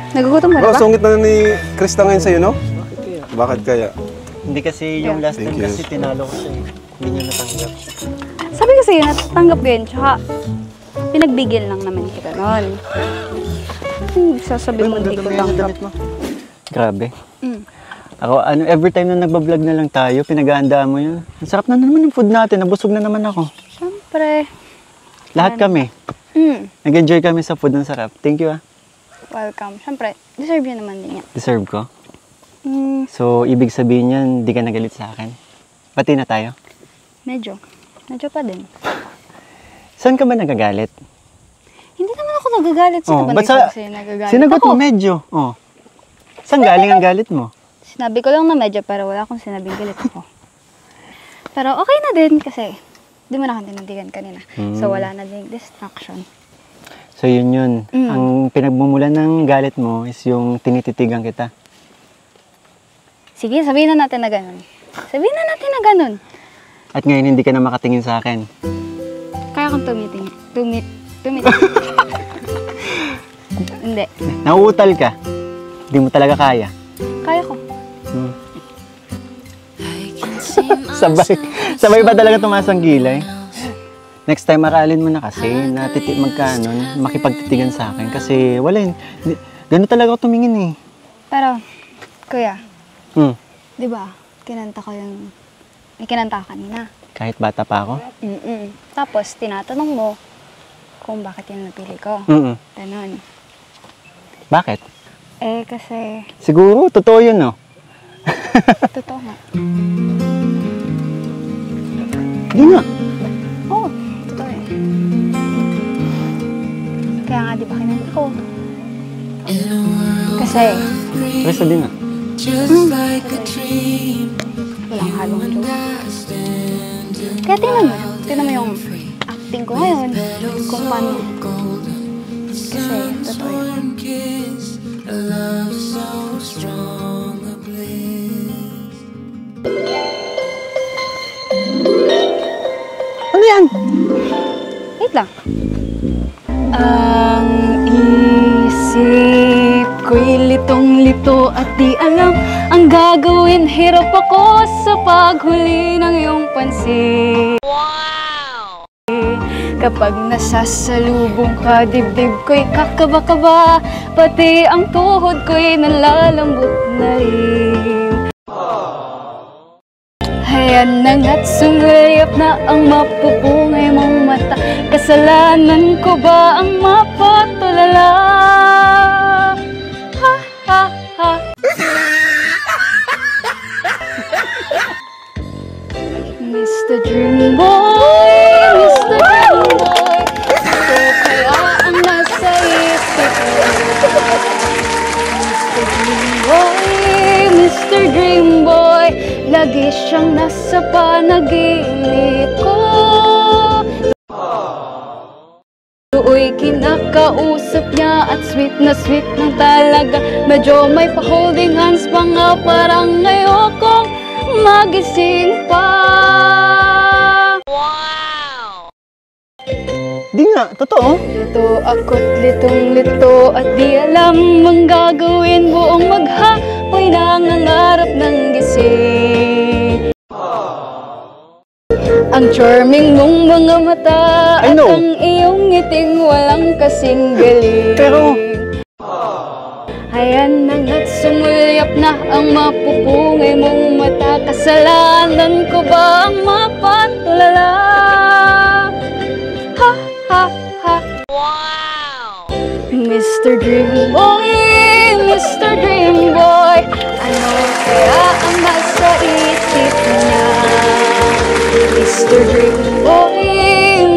Nagugutom ka na Bro, ba? sungit na ni Krista ngayon sa'yo, no? Bakit kaya? Hindi kasi yung last time Thank you. kasi tinalo ko siya. Hindi niya natanggap. Sabi kasi yun, natatanggap ko yun. Tsaka, pinagbigil lang naman kita noon. Sasabi mo, hindi ko tanggap. Grabe. Mm. Ako, every time na nagbablog na lang tayo, pinag-aandaan mo yun. Ang sarap na naman ng food natin, nabusog na naman ako. Siyempre. Lahat kami. Nag-enjoy kami sa food, ang sarap. Thank you ah. Welcome. Siyempre, deserve yun naman din yan. Deserve ko. Mm, So, ibig sabihin yan, di ka nagalit sa akin. Pati na tayo. medyo. Medyo pa din. Saan ka ba nagagalit? Hindi naman ako nagagalit. Sino ba ba't nagsabi sa'yo nagagalit? Sinagot Ako. mo medyo. Oh. Saan galing ang galit mo? Sinabi ko lang na medyo, pero wala akong sinabing galit ako. Pero okay na din kasi di mo na akong tinandigan kanina. So wala na din distraction. So yun yun. Mm. Ang pinagmumulan ng galit mo is yung tinititigan kita. Sige, sabihin na natin na ganun. Sabihin na natin na ganun. At ngayon hindi ka na makatingin sa akin. Kaya kong tumiting. Hindi. Nauutal ka. Hindi mo talaga kaya. Kaya ko. Sabay ba talaga tumaas ang gilay? Next time aralin mo na kasi na magkano, makipagtitigan sa akin kasi wala yun. Gano'n talaga ako tumingin eh. Pero, kuya, Hmm. di ba, kinanta ko yung, may kinanta ka kanina. Kahit bata pa ako. Tapos, tinatanong mo kung bakit yun napili ko. Ganon. Bakit? Eh, kasi, Siguro, totoo yun no? totoo nga. Hindi nga. Oo, totoo eh. Kaya nga, di ba, kinanta ko. Kasi, Resta din nga. walang halong joke. Kaya tingnan mo yung acting ko ngayon, kung paano. Kasi, totoo yun. Ano yan? Wait lang. Ang isip ko'y litong-lito at di alam ang gagawin. Hirap ako sa paghuli ng iyong pansin. Wow! Kapag nasasalubong ka, dibdib ko'y kakaba-kaba, pati ang tuhod ko'y nalalambot na rin. Hayan na nga't sumilip na ang mapupungay mong mata. Kasalanan ko ba ang mapa? Lagi siyang nasa panaginip ko. Tuoy kinakausap niya at sweet na talaga. Medyo may pa-holding hands pa nga, parang ayokong magising pa. Di nga, totoo. Lito ako't litong-lito at di alam ang gagawin. Buong maghapon nangangarap ng gising. Ang charming mong mga mata I at know. ang iyong ngiting walang kasing galing. Pero, Ayan na nga't sumulyap na ang mapupungay mong mata. Kasalanan ko ba ang mapatulala? Ha, ha, ha. Wow! Mr. Dream Boy, Mr. Dream Boy, ano kaya ang nasa isip niya? Mr. Dream Boy,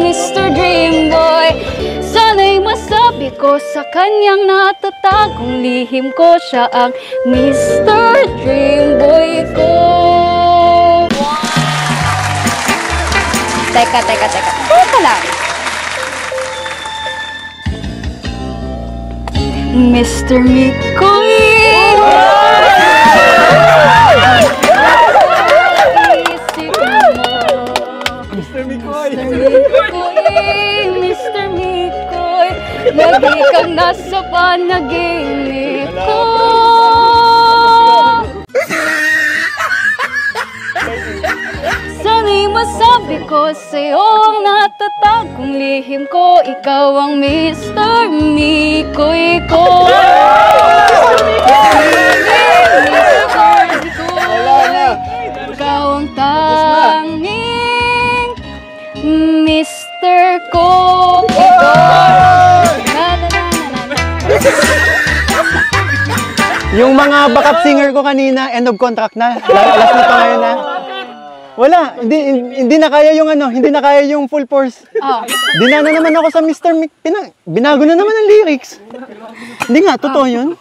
Mr. Dream Boy, sana'y masabi ko sa kanyang natatagong lihim ko, siya ang Mr. Dream Boy ko. Teka lang. Mr. Mikoy! Mr. Mikoy! Mr. Mikoy, lagi kang nasa panaginip ko. Sana'y masabi ko sa'yo ang natatagong lihim ko. Ikaw ang Mr. Mikoy ko. Ikaw ang tanging Mr. ko. Yung mga backup singer ko kanina, end of contract na. Last na to ngayon na. Wala, hindi na kaya yung hindi na kaya yung full force. Oh. Dinana naman ako sa Mr. Mick. Binago na naman ang lyrics. Hindi nga, totoo yun.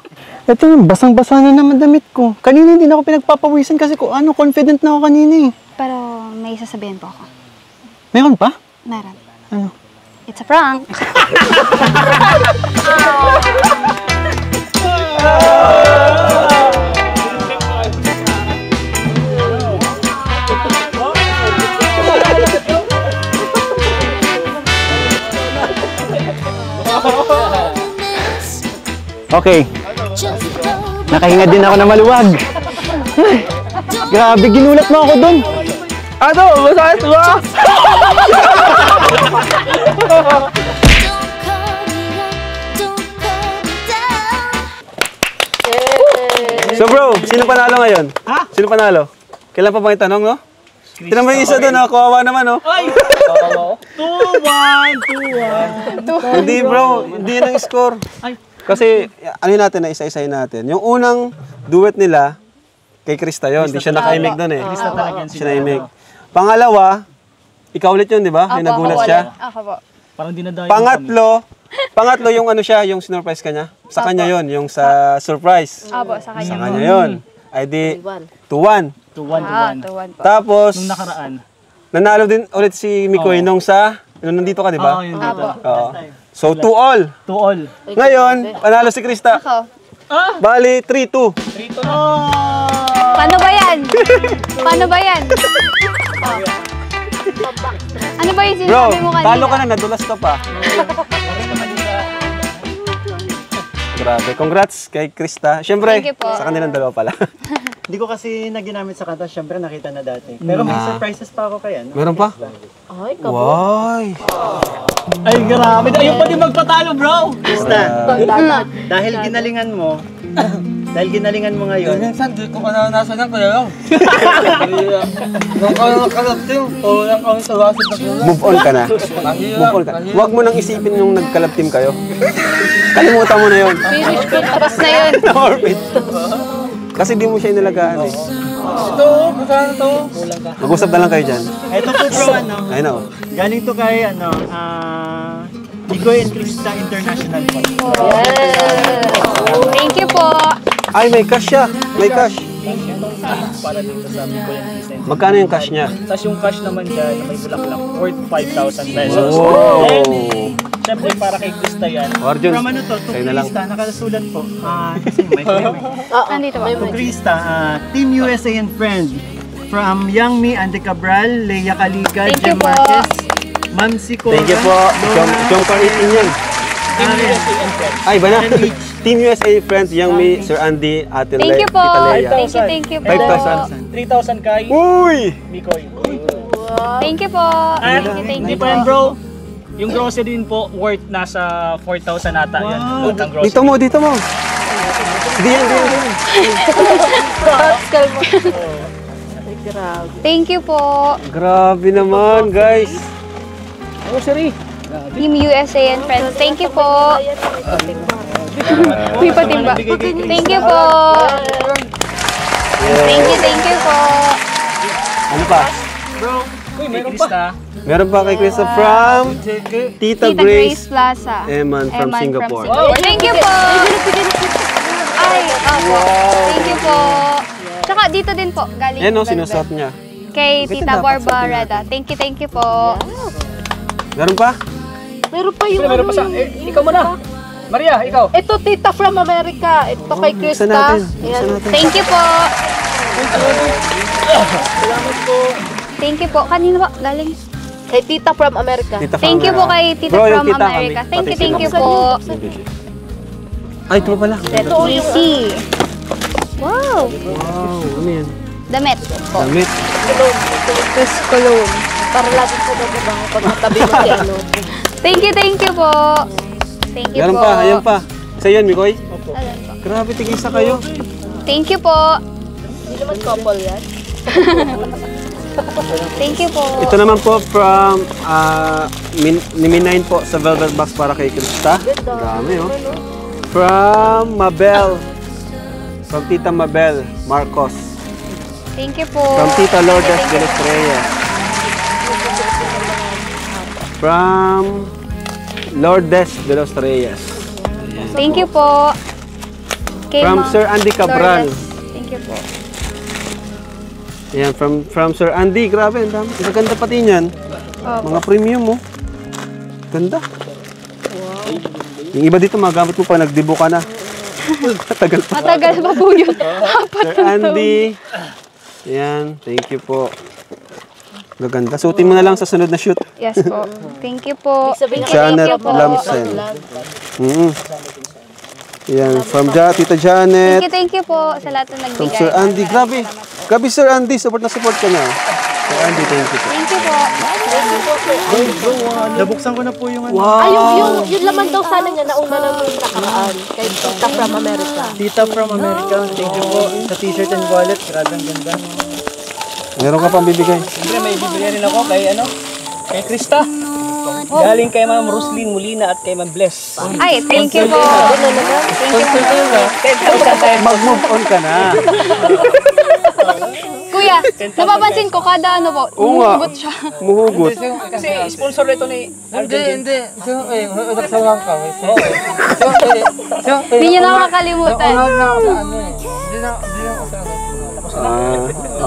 Ito, basang-basa na naman damit ko. Kanina hindi na ako pinagpapawisan kasi confident na ako kanina eh. Pero may sasabihin po ako. Meron pa? Meron. Ano? It's a prank. Okay. Nakahinga din ako na maluwag. Ay, grabe, ginulat mo ako dun. Ano? Masakit ba? So bro, sino panalo ngayon? Ha? Sino panalo? Kailan pa bang itanong, no? Tinan mo yung isa doon, kawawa naman, no? Ay! 2-1. Hindi bro, hindi yun ang score. Kasi, ano yun natin na isa-isahin natin. Yung unang duet nila, kay Krista yun. Hindi siya nakaimik doon eh. Krista talaga siya naimik. Pangalawa, ikaw ulit yun, di ba? Yung nagulat siya. Ako po. Pangatlo yung ano siya, yung sinurprise ka niya. Sa kanya yun, yung sa surprise. Apo, sa kanya. Sa kanya yun. Ay di, 2-1. 2-1 po. Tapos, nung nakaraan, nanalo din ulit si Mikoy nung nandito ka, di ba? Oo. So, 2-all. 2-all. Ngayon, panalo si Krista. Ako. Bali, 3-2. Paano ba yan? Paano ba yan? Oh. Ano ba yung Bro, sinasabi mo kanina? talo ka na, nadulas ka pa. Grabe. Congrats kay Krista. Siyempre, Thank you po. sa kanilang dalawa pala. Hindi ko kasi naginamit sa kanta, syempre nakita na dati. Pero may surprises pa ako kaya. Meron pa? Ay, kabo. Why? Ay, grabe. Ayun pa din magpatalo, bro. Krista, dahil ginalingan mo ngayon, Minsan, di ko ka na nasa ng kaya lang. Nung ka nakalapting, o lang kang tawasin na kaya. Move on ka na. Move on ka. Huwag mo nang isipin yung nag-collab team kayo. Kalimutan mo na yun. Finish ko, tapos na yun. Na-orbit. Kasi di mo siya inalagaan eh. Ito, kasama to. Mag-usap na lang kayo dyan. eto po bro, Ayun na. galing to kay Mikoy and Krista International po. Yes. Thank you po. Ay, may cash siya. May cash. para dito sa Mikoy and Krista. Magkano yung cash niya? Tapos yung cash naman dyan na may bulaklak worth 5,000 pesos. Wow! And, syempre para kay Krista yan. Arjun, From ano to sa'yo na lang. Krista, nakasulat po. Kasi may claim. Nandito ba? To Krista, Team USA and Friend. From Young Me, Andy Cabral, Leia Caliga, Thank you Jem po. Marquez, Ma'am Sicora, Thank you po. Chong for 18 yan. Team USA and friends. Ay, ba na? Team USA Friends, Young Me, Sir Andy, Ate Thank you po. Tita Leia. Thank you po. 5,000. 3,000 kay Uy! Mikoy. Thank you po. At Thank hindi you po. pa yan bro. Yung grocery din po worth nasa 4,000 ata yan. Worth ang grocery. Dito mo. Diyan. Thank you po. Grabe naman, guys. Grocery. Team USA and Friends. Thank you po. May patimba. Thank you po. Thank you po. Ano pa? Uy, meron pa. Meron pa kay Krista from Tita Tita Grace Grace Plaza. Eman from Singapore. Thank you po. Ay, opo. Thank you po. Tsaka dito din po, galing. Yan o, Belbel. sinusot niya. Kay Tita Barbareda. Thank you po. Meron pa? Meron pa yung Meron pa sa... ikaw muna. Maria, ikaw. Ito, tita from America. Ito kay Buksan Krista. natin. Ayan. Thank you po. Thank you po. Kanino ba? Galing. Kay tita from America. Tita Thank you po kay Tita Bro, yung from tita America. kami. Thank you po. Ay, ito pala. Ito easy. Wow. Wow, ano yan? Damit. Damit. Tapos cologne. Para lagi po daw mabango pag matabi mo si ano. Thank you po. Thank you Meron po. pa, ayan pa. Sa yan, Mikoy? Ayan po. Grabe, tigisa kayo. Thank you po. Hindi naman couple yan. Thank you po. Ito naman po from Niminain po sa Velvet Box para kay Krista. Dami, oh. From Mabel. From Tita Mabel Marcos. Thank you po. From Tita Lourdes Thank de you. los Reyes. From Lourdes de los Reyes. Thank you po. Kay From Ma'am Sir Andy Cabral. Lourdes. Thank you po. Ayan, from Sir Andy. Grabe, ang dami. Ang ganda pati niyan. Opo. Mga premium, oh. Ganda. Yung iba dito, magamit mo pag nagdibo ka na. Tagal pa. Matagal pa po yun. Sir Andy. Ayan, thank you po. Gaganda. Suotin mo na lang sa sunod na shoot. Yes po. Thank you po. Sabihin Thank you Janet po. Lamsen. Yan, from Tita Janet. Thank you po sa lahat na From nagbigay. Sir Andy. Grabe. Grabe, Sir Andy. Support na support ka na. Sir Andy, thank you po. Thank you po. Nabuksan ko na po yung ano. Wow! Ay, yung laman daw sana niya nauna na nung nakaraan. Kay tita from America. Tita from America. Thank you po. Sa t-shirt and wallet. Grabe ang ganda. Meron ka pang bibigay. Siyempre may bibigyan rin ako kay ano? Kay Krista. Galing kay Ma'am Roslyn Molina at kay Ma'am Bless. Ay, thank you po. Thank you po. 10,000 pesos. Mag-move on ka na. Kuya, napapansin ko kada ano po, Oo nga. umugot siya. Muhugot. Kasi sponsor ito ni Arjun. Hindi. Nagsalang ka. Hindi niya nakakalimutan.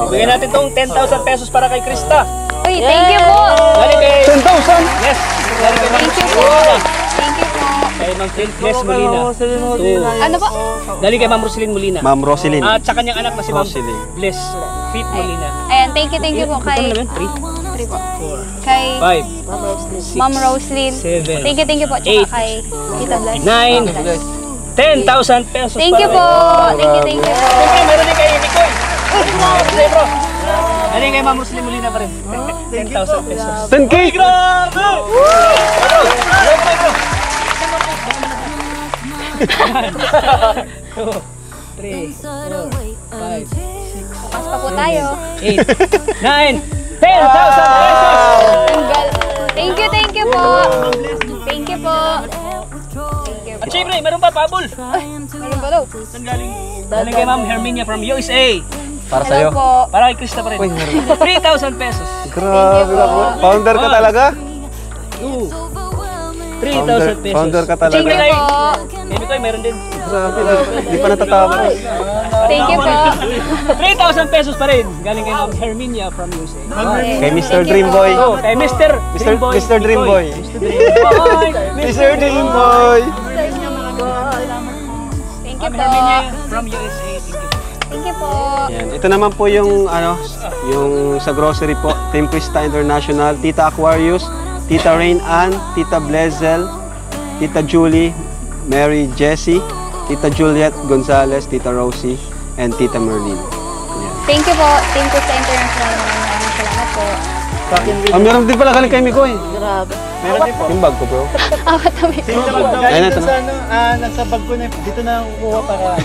Bigyan natin tong 10,000 pesos para kay Krista. Uy, thank you po. Galing kay... 10,000! Yes! Galing kay Ma'am Thank you po. Molina. Thank you po. Kay Ma'am Bless Molina. Ano po? Galing kay Ma'am Roslyn Molina. Ma'am Roselyn. At sa kanyang anak na si Ma'am Roslyn. Bless Fit Molina. Ayan, thank you po kay... Ano naman? 3, 3 po. Kay 5, Ma'am Roslyn. 7, Thank you po. Tsaka kay Tita Bless. 9, 10,000 pesos. Thank you po. Thank you po. Siyempre, meron din kay Nicole. Hey, bro. Galing kay Ma'am Roslyn Molina pa rin. 10,000 pesos. 10K! Grabe! Bro! 2, 3, 4, 5, Pass pa po tayo. 8, 9, 10,000 pesos! Tanggal. Thank you po. Thank you po. Thank you At po. syempre, meron pa pabol. Meron ba daw? Galing kay Ma'am Herminia from USA. Para Hello sa'yo. po. Para kay Krista pa rin. 3,000 pesos. Grabe ka po. Founder ka talaga? 3,000 pesos. Founder ka Siyempre talaga. kay, meron din. Grabe, di pa natatawa. Thank you po. 3,000 pesos pa rin. Galing kay Ma'am Herminia from USA. Kay Mr. Dreamboy. Oh, kay Mr. Dreamboy. Mr. Dreamboy. Dreamboy. Mr. Dreamboy. Thank you Ma'am po. Herminia from USA. Thank you. Thank you po. Yan. Ito naman po yung yung sa grocery po, Team Krista International, Tita Aquarius, Tita Rain Ann, Tita Blezel, Tita Julie, Mary Jessie, Tita Juliet Gonzalez, Tita Rosie, and Tita Merlin. Yan. Thank you po. Team Krista International. Maraming salamat po. Meron din pala galing kay Mikoy. Grabe. Meron din po. Yung bag ko, bro. Ako tabi. Galing doon sa nasa bag ko na, dito na kukuha para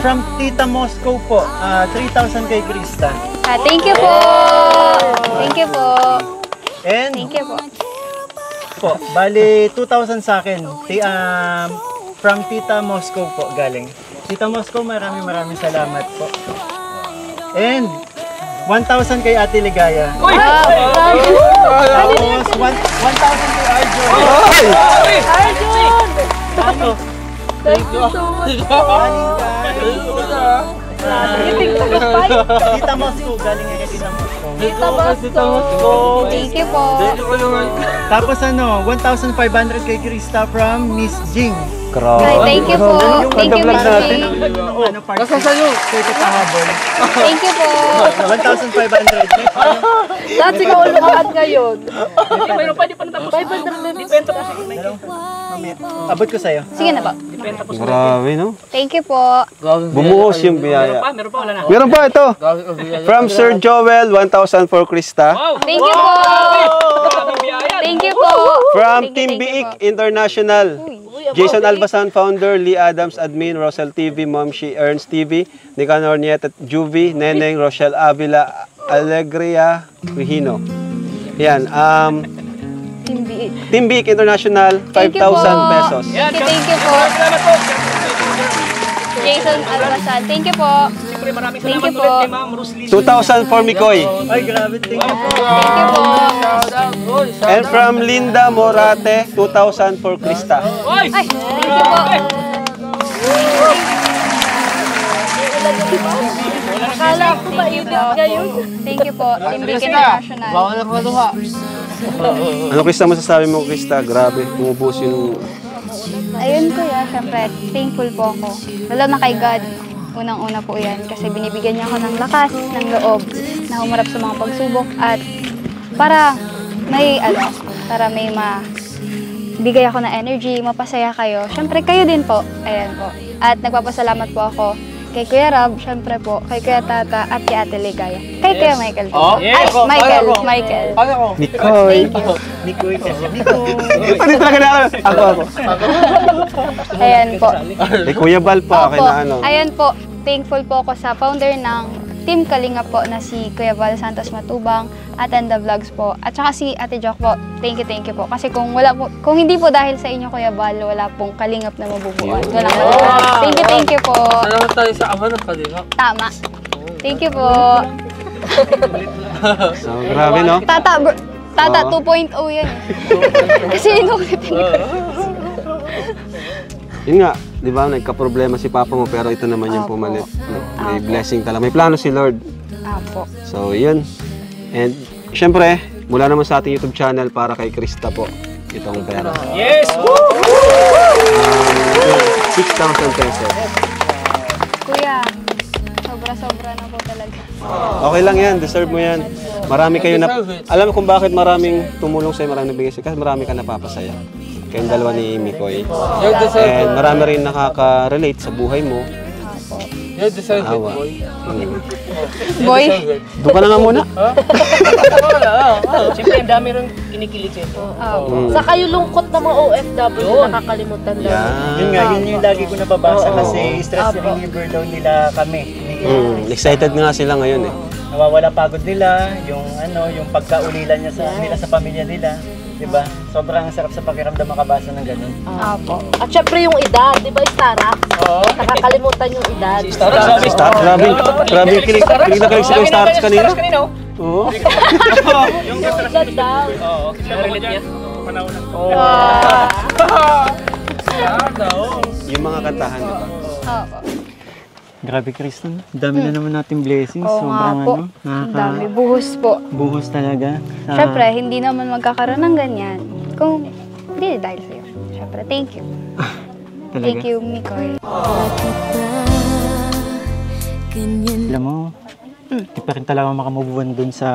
from Tita Moscow po, 3,000 kay Krista. Thank you po. Thank you po. And Thank you po. po, bali 2,000 sa akin. From Tita Moscow po galing. Tita Moscow, maraming salamat po. And 1,000 kay Ate Ligaya. Uy! Tapos 1,000 kay Arjo. Tapos Thank you so much. Tita Moscow, galing nga kay Tita Moscow. Tita Moscow. Thank you po. Tapos 1,500 kay Krista from Miss Jing. Ay, thank you po. Thank you, Miss Jing. Basta sa'yo. Kay Tita Habol. Thank you po. 1,500. Lahat siguro lahat ngayon. Hindi, mayroon pa, di pa natapos. 500 Dipenta po siya. Abot ko sa'yo. Sige na po. Dipenta po siya. Grabe, no? Thank you po. Bumuhos yung biyaya. Meron pa, wala na. Meron pa ito. From Sir Joel, 1,000 for Krista. Wow! Thank you po. Maraming biyaya. Thank you po. From Thank you, Team thank you Biik po. International, Jason Albasan, founder, Lee Adams, admin, Rosel TV, Momshi, Ernst TV, Nicanor Nieto, Juvie, Neneng, Rochelle Avila, Alegria, Quijino. Yan, Team Biik International, Thank you 5,000 po. pesos. Yan, Thank you po. Salamat po. Jason Albasan. Thank you po. Siyempre, maraming Thank salamat you ulit po. kay Ma'am Roslyn. 2,000 for Mikoy. Ay, grabe. Thank you po. Thank you po. And from Linda Morate, 2,000 for Krista. Oy! Ay, thank you po. Akala ko mainit ngayon. Thank you po. Team Big International. Ano Krista masasabi mo Krista? Grabe, bumubuhos yung... Ayun kuya, syempre, thankful po ako. Lalo na kay God. Unang-una po yan kasi binibigyan niya ako ng lakas, ng loob na humarap sa mga pagsubok at para may bigay ako ng energy, mapasaya kayo. Syempre kayo din po. Ayan po. At nagpapasalamat po ako kay Kuya Rab, syempre po, kay Kuya Tata at kay Ate Ligaya. Kay Kuya Michael din po. Ay, Michael. Mikoy. Thank you. Mikoy kasi. Mikoy. Ano talaga na ako? Ayan po. Eh, Kuya Bal pa, Opo. kina ano. Ayan po, thankful po ako sa founder ng Team Kalinga po na si Kuya Val Santos Matubang at Anda Vlogs po. At saka si Ate Jock po, thank you po. Kasi kung hindi po dahil sa inyo Kuya Val, wala pong kalingap na mabubuan. Walang kalingap. Thank you po. Salamat tayo sa ama ng kalingap. Tama. Thank you po. So, grabe, no? Tata 2.0 yan. Kasi inuulitin ko. Yun nga, di ba, nagka-problema si Papa mo, pero ito naman yung Apo. pumalit. No? May blessing talaga. May plano si Lord. Apo. So, yun. And, syempre, mula naman sa ating YouTube channel para kay Krista po, itong pera. Yes! 6,000 pesos. Kuya, sobra-sobra na po talaga. Okay lang yan, deserve mo yan. Marami kayo na... Alam mo kung bakit maraming tumulong sa'yo, maraming nabigay sa'yo? Kasi marami ka napapasaya. Kayong dalawa ni Mikoy. You deserve it. And marami rin nakaka-relate sa buhay mo. You deserve it, Awa. boy. Boy, Doon ka na nga muna. Siyempre, ang dami rin kinikilig sa'yo. Saka yung lungkot ng mga OFW na nakakalimutan lang. Yun nga, yun yung lagi ko nababasa kasi stress reliever daw nila kami. Excited nga sila ngayon eh. Nawawala pagod nila, yung pagkaulilan nila sa pamilya nila. Diba? Sobrang sarap sa pakiramdam makabasa ng ganun. Apo. At syempre yung edad, di ba, Stara? Nakakalimutan yung edad. Grabe yung kilig na kilig sa Starts kanina. Oo. Yung edad daw. Oo, relate niya. Wow. Sa mga kantahan, di ba? Opo. Grabe, Kristen. Dami na naman nating blessings. Oo nga Sobrang po. ano, Ang dami. Buhos po. buhos talaga. Syempre, hindi naman magkakaroon ng ganyan. Kung hindi dahil sa'yo. Syempre, thank you. Talaga. Thank you, Mikoy. Alam mo, di pa rin talaga makamove on dun sa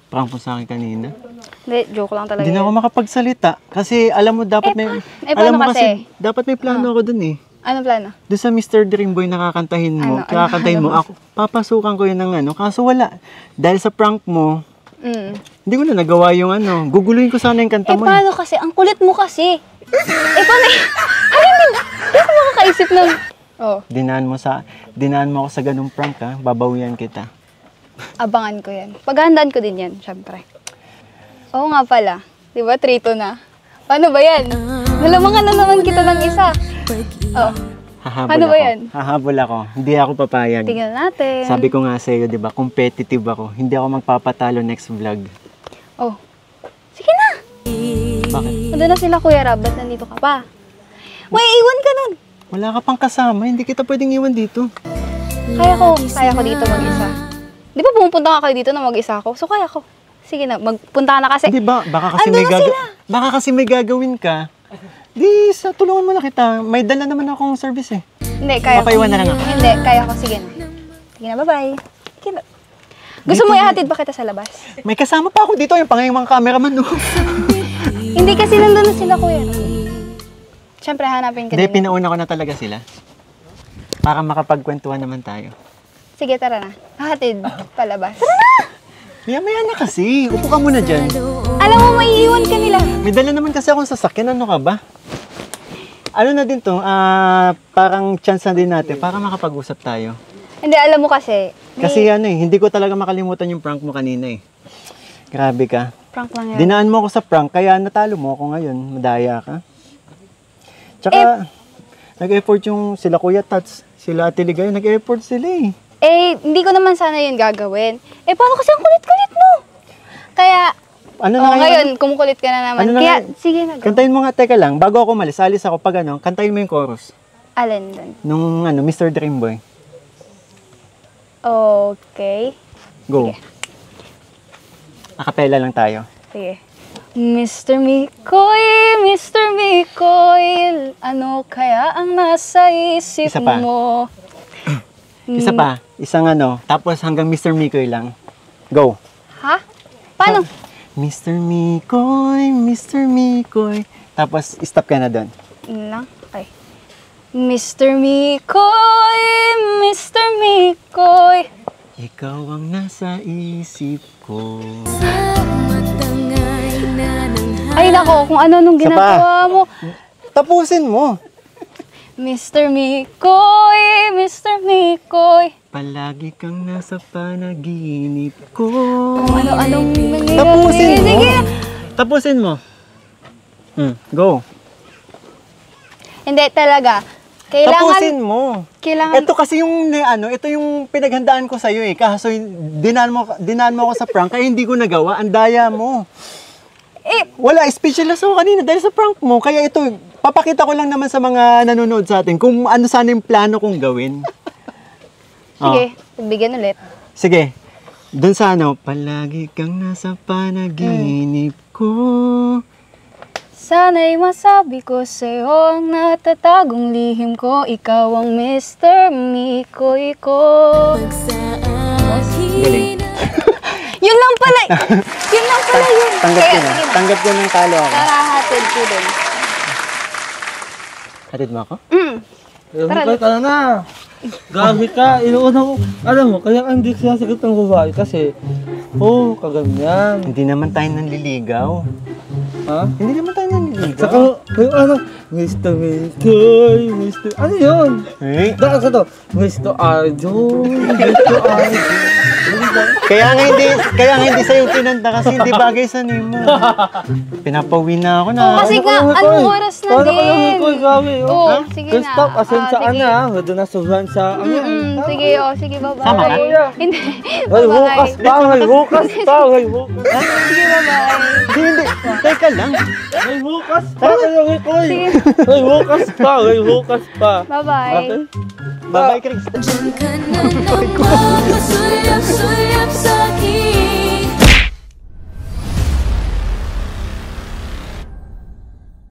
prank mo sa akin kanina. Hindi, joke lang talaga. Hindi na ako yun. makapagsalita. Kasi alam mo, dapat may... paano kasi? Dapat may plano ako dun eh. Ano plano? Doon sa Mr. Dreamboy na kakantahin mo, Ano? mo, ako, papasukan ko yun ng ano, kaso wala. Dahil sa prank mo, hindi ko na nagawa yung ano, guguluhin ko sana yung kanta mo. Paano kasi? Ang kulit mo kasi. Paano? Hindi ako makakaisip ng... Oh, Dinaan mo ako sa ganung prank ha, babawian kita. abangan ko yan. Paghahandaan ko din yan, syempre. Oo nga pala. Di ba, trito na? Paano ba yan? Nalamangan na naman kita ng isa. Oh, Hahabol Ano ba ako. yan? Hahabol ako. Hindi ako papayag. tingnan natin. Sabi ko nga sa'yo, di ba, competitive ako. Hindi ako magpapatalo next vlog. Oh, sige na. Bakit? Nandun na sila, Kuya Rab. Ba't nandito ka pa? May iwan ka nun. Wala ka pang kasama, hindi kita pwedeng iwan dito. Kaya ko dito mag-isa. Di ba pumupunta ka kayo dito na mag-isa ako? So kaya ko. Sige na, magpunta ka na kasi. Hindi ba, baka kasi may gagawin ka. Di, tulungan mo na kita. May dala naman akong service eh. Hindi, kaya ko. Papaiwan na lang ako. Hindi, kaya ko. Sige na. Sige na, bye-bye. Sige na. Gusto mo ihatid ba kita sa labas? May kasama pa ako dito, yung pangayang mga cameraman, no? Hindi kasi nandun na sila, Kuya. Siyempre, hanapin ka Hindi, din. pinauna ko na talaga sila. Para makapagkwentuhan naman tayo. Sige, tara na. Hatid palabas. Tara na! Maya-maya na kasi. Upo ka muna dyan. Alam mo, may iwan ka nila. May dala naman kasi akong sasakyan. Ano ka ba? Ano na din to? Parang chance na din natin para makapag-usap tayo. Hindi, alam mo kasi. Kasi ano eh, hindi ko talaga makalimutan yung prank mo kanina eh. Grabe ka. Prank lang yan. Dinaan mo ako sa prank, kaya natalo mo ako ngayon. Madaya ka. Tsaka, nag-effort yung sila Kuya Tats, sila Ate Ligay, nag-effort sila eh. Hindi ko naman sana yun gagawin. Paano kasi ang kulit-kulit mo? Kaya, Ano na ngayon, kumukulit ka na naman. Ano na Kaya, ngayon? sige na. Go. Kantahin mo nga, teka lang, bago ako malis, alis ako pag ano, kantahin mo yung chorus. Alin dun? Nung ano, Mr. Dreamboy. Okay. Go. Sige. Acapella lang tayo. Sige. Mr. Mikoy, ano kaya ang nasa isip Isa pa. mo? Isa pa, isang ano, tapos hanggang Mr. Mikoy lang. Go. Ha? Paano? Mr. Mikoy, Mr. Mikoy. Tapos, stop ka na doon. Yun lang? Okay. Mr. Mikoy. Ikaw ang nasa isip ko. Ay nako, kung ano nung Isa pa. ginagawa mo. Tapusin mo. Mr. Mikoy. Palagi kang nasa panaginip ko. Kung ano-anong nangyayari. Tapusin mo. Sige. Tapusin mo. Go. Hindi talaga. Kailangan, Tapusin mo. kailangan, Ito kasi yung ito yung pinaghandaan ko sa iyo eh. Kaso dinaan mo ako sa prank kaya hindi ko nagawa. Ang daya mo. Wala, speechless ako kanina dahil sa prank mo. Kaya ito, papakita ko lang naman sa mga nanonood sa atin kung ano sana yung plano kong gawin. sige, bigyan ulit. Sige. Doon sa ano, palagi kang nasa panaginip ko. Sana'y masabi ko sa'yo ang natatagong lihim ko. Ikaw ang Mr. Mikoy ko. Galing. Yun lang pala. Yun. Tanggap ko Kaya, na. sige na. Tanggap ko ng talo ako. Tara, hatid ko din. Hatid mo ako? Tara, Ka na. Gabi ka. Inuuna ko. Alam mo, kaya hindi sinasagot ng babae kasi, kaganyan. Hindi naman tayo nanliligaw. Ha? Hindi naman tayo nanliligaw. Saka, Mr. Mikoy, ano yun? Eh? Daan ka to, Mr. Arjun, Mr. Arjun. Kaya nga hindi sa'yo kinanta kasi hindi bagay sa nimo. Pinapauwi na ako na. Oo, kasi nga, anong oras na Paano kayo din? Hikoy, gabi? Oo, sige na. Stop, asensya ka sige. na. Doon na suhan sa ano. Sige, sige, bye-bye. Sama ka? Hindi, May hukas bye-bye. pa, may hukas pa, may hukas. Sige, bye-bye. Hindi. Teka lang. May hukas pa, kayo Hikoy. May hukas pa, may hukas pa. Bye-bye. Okay? Bye-bye, Chris. Diyan ka na naman,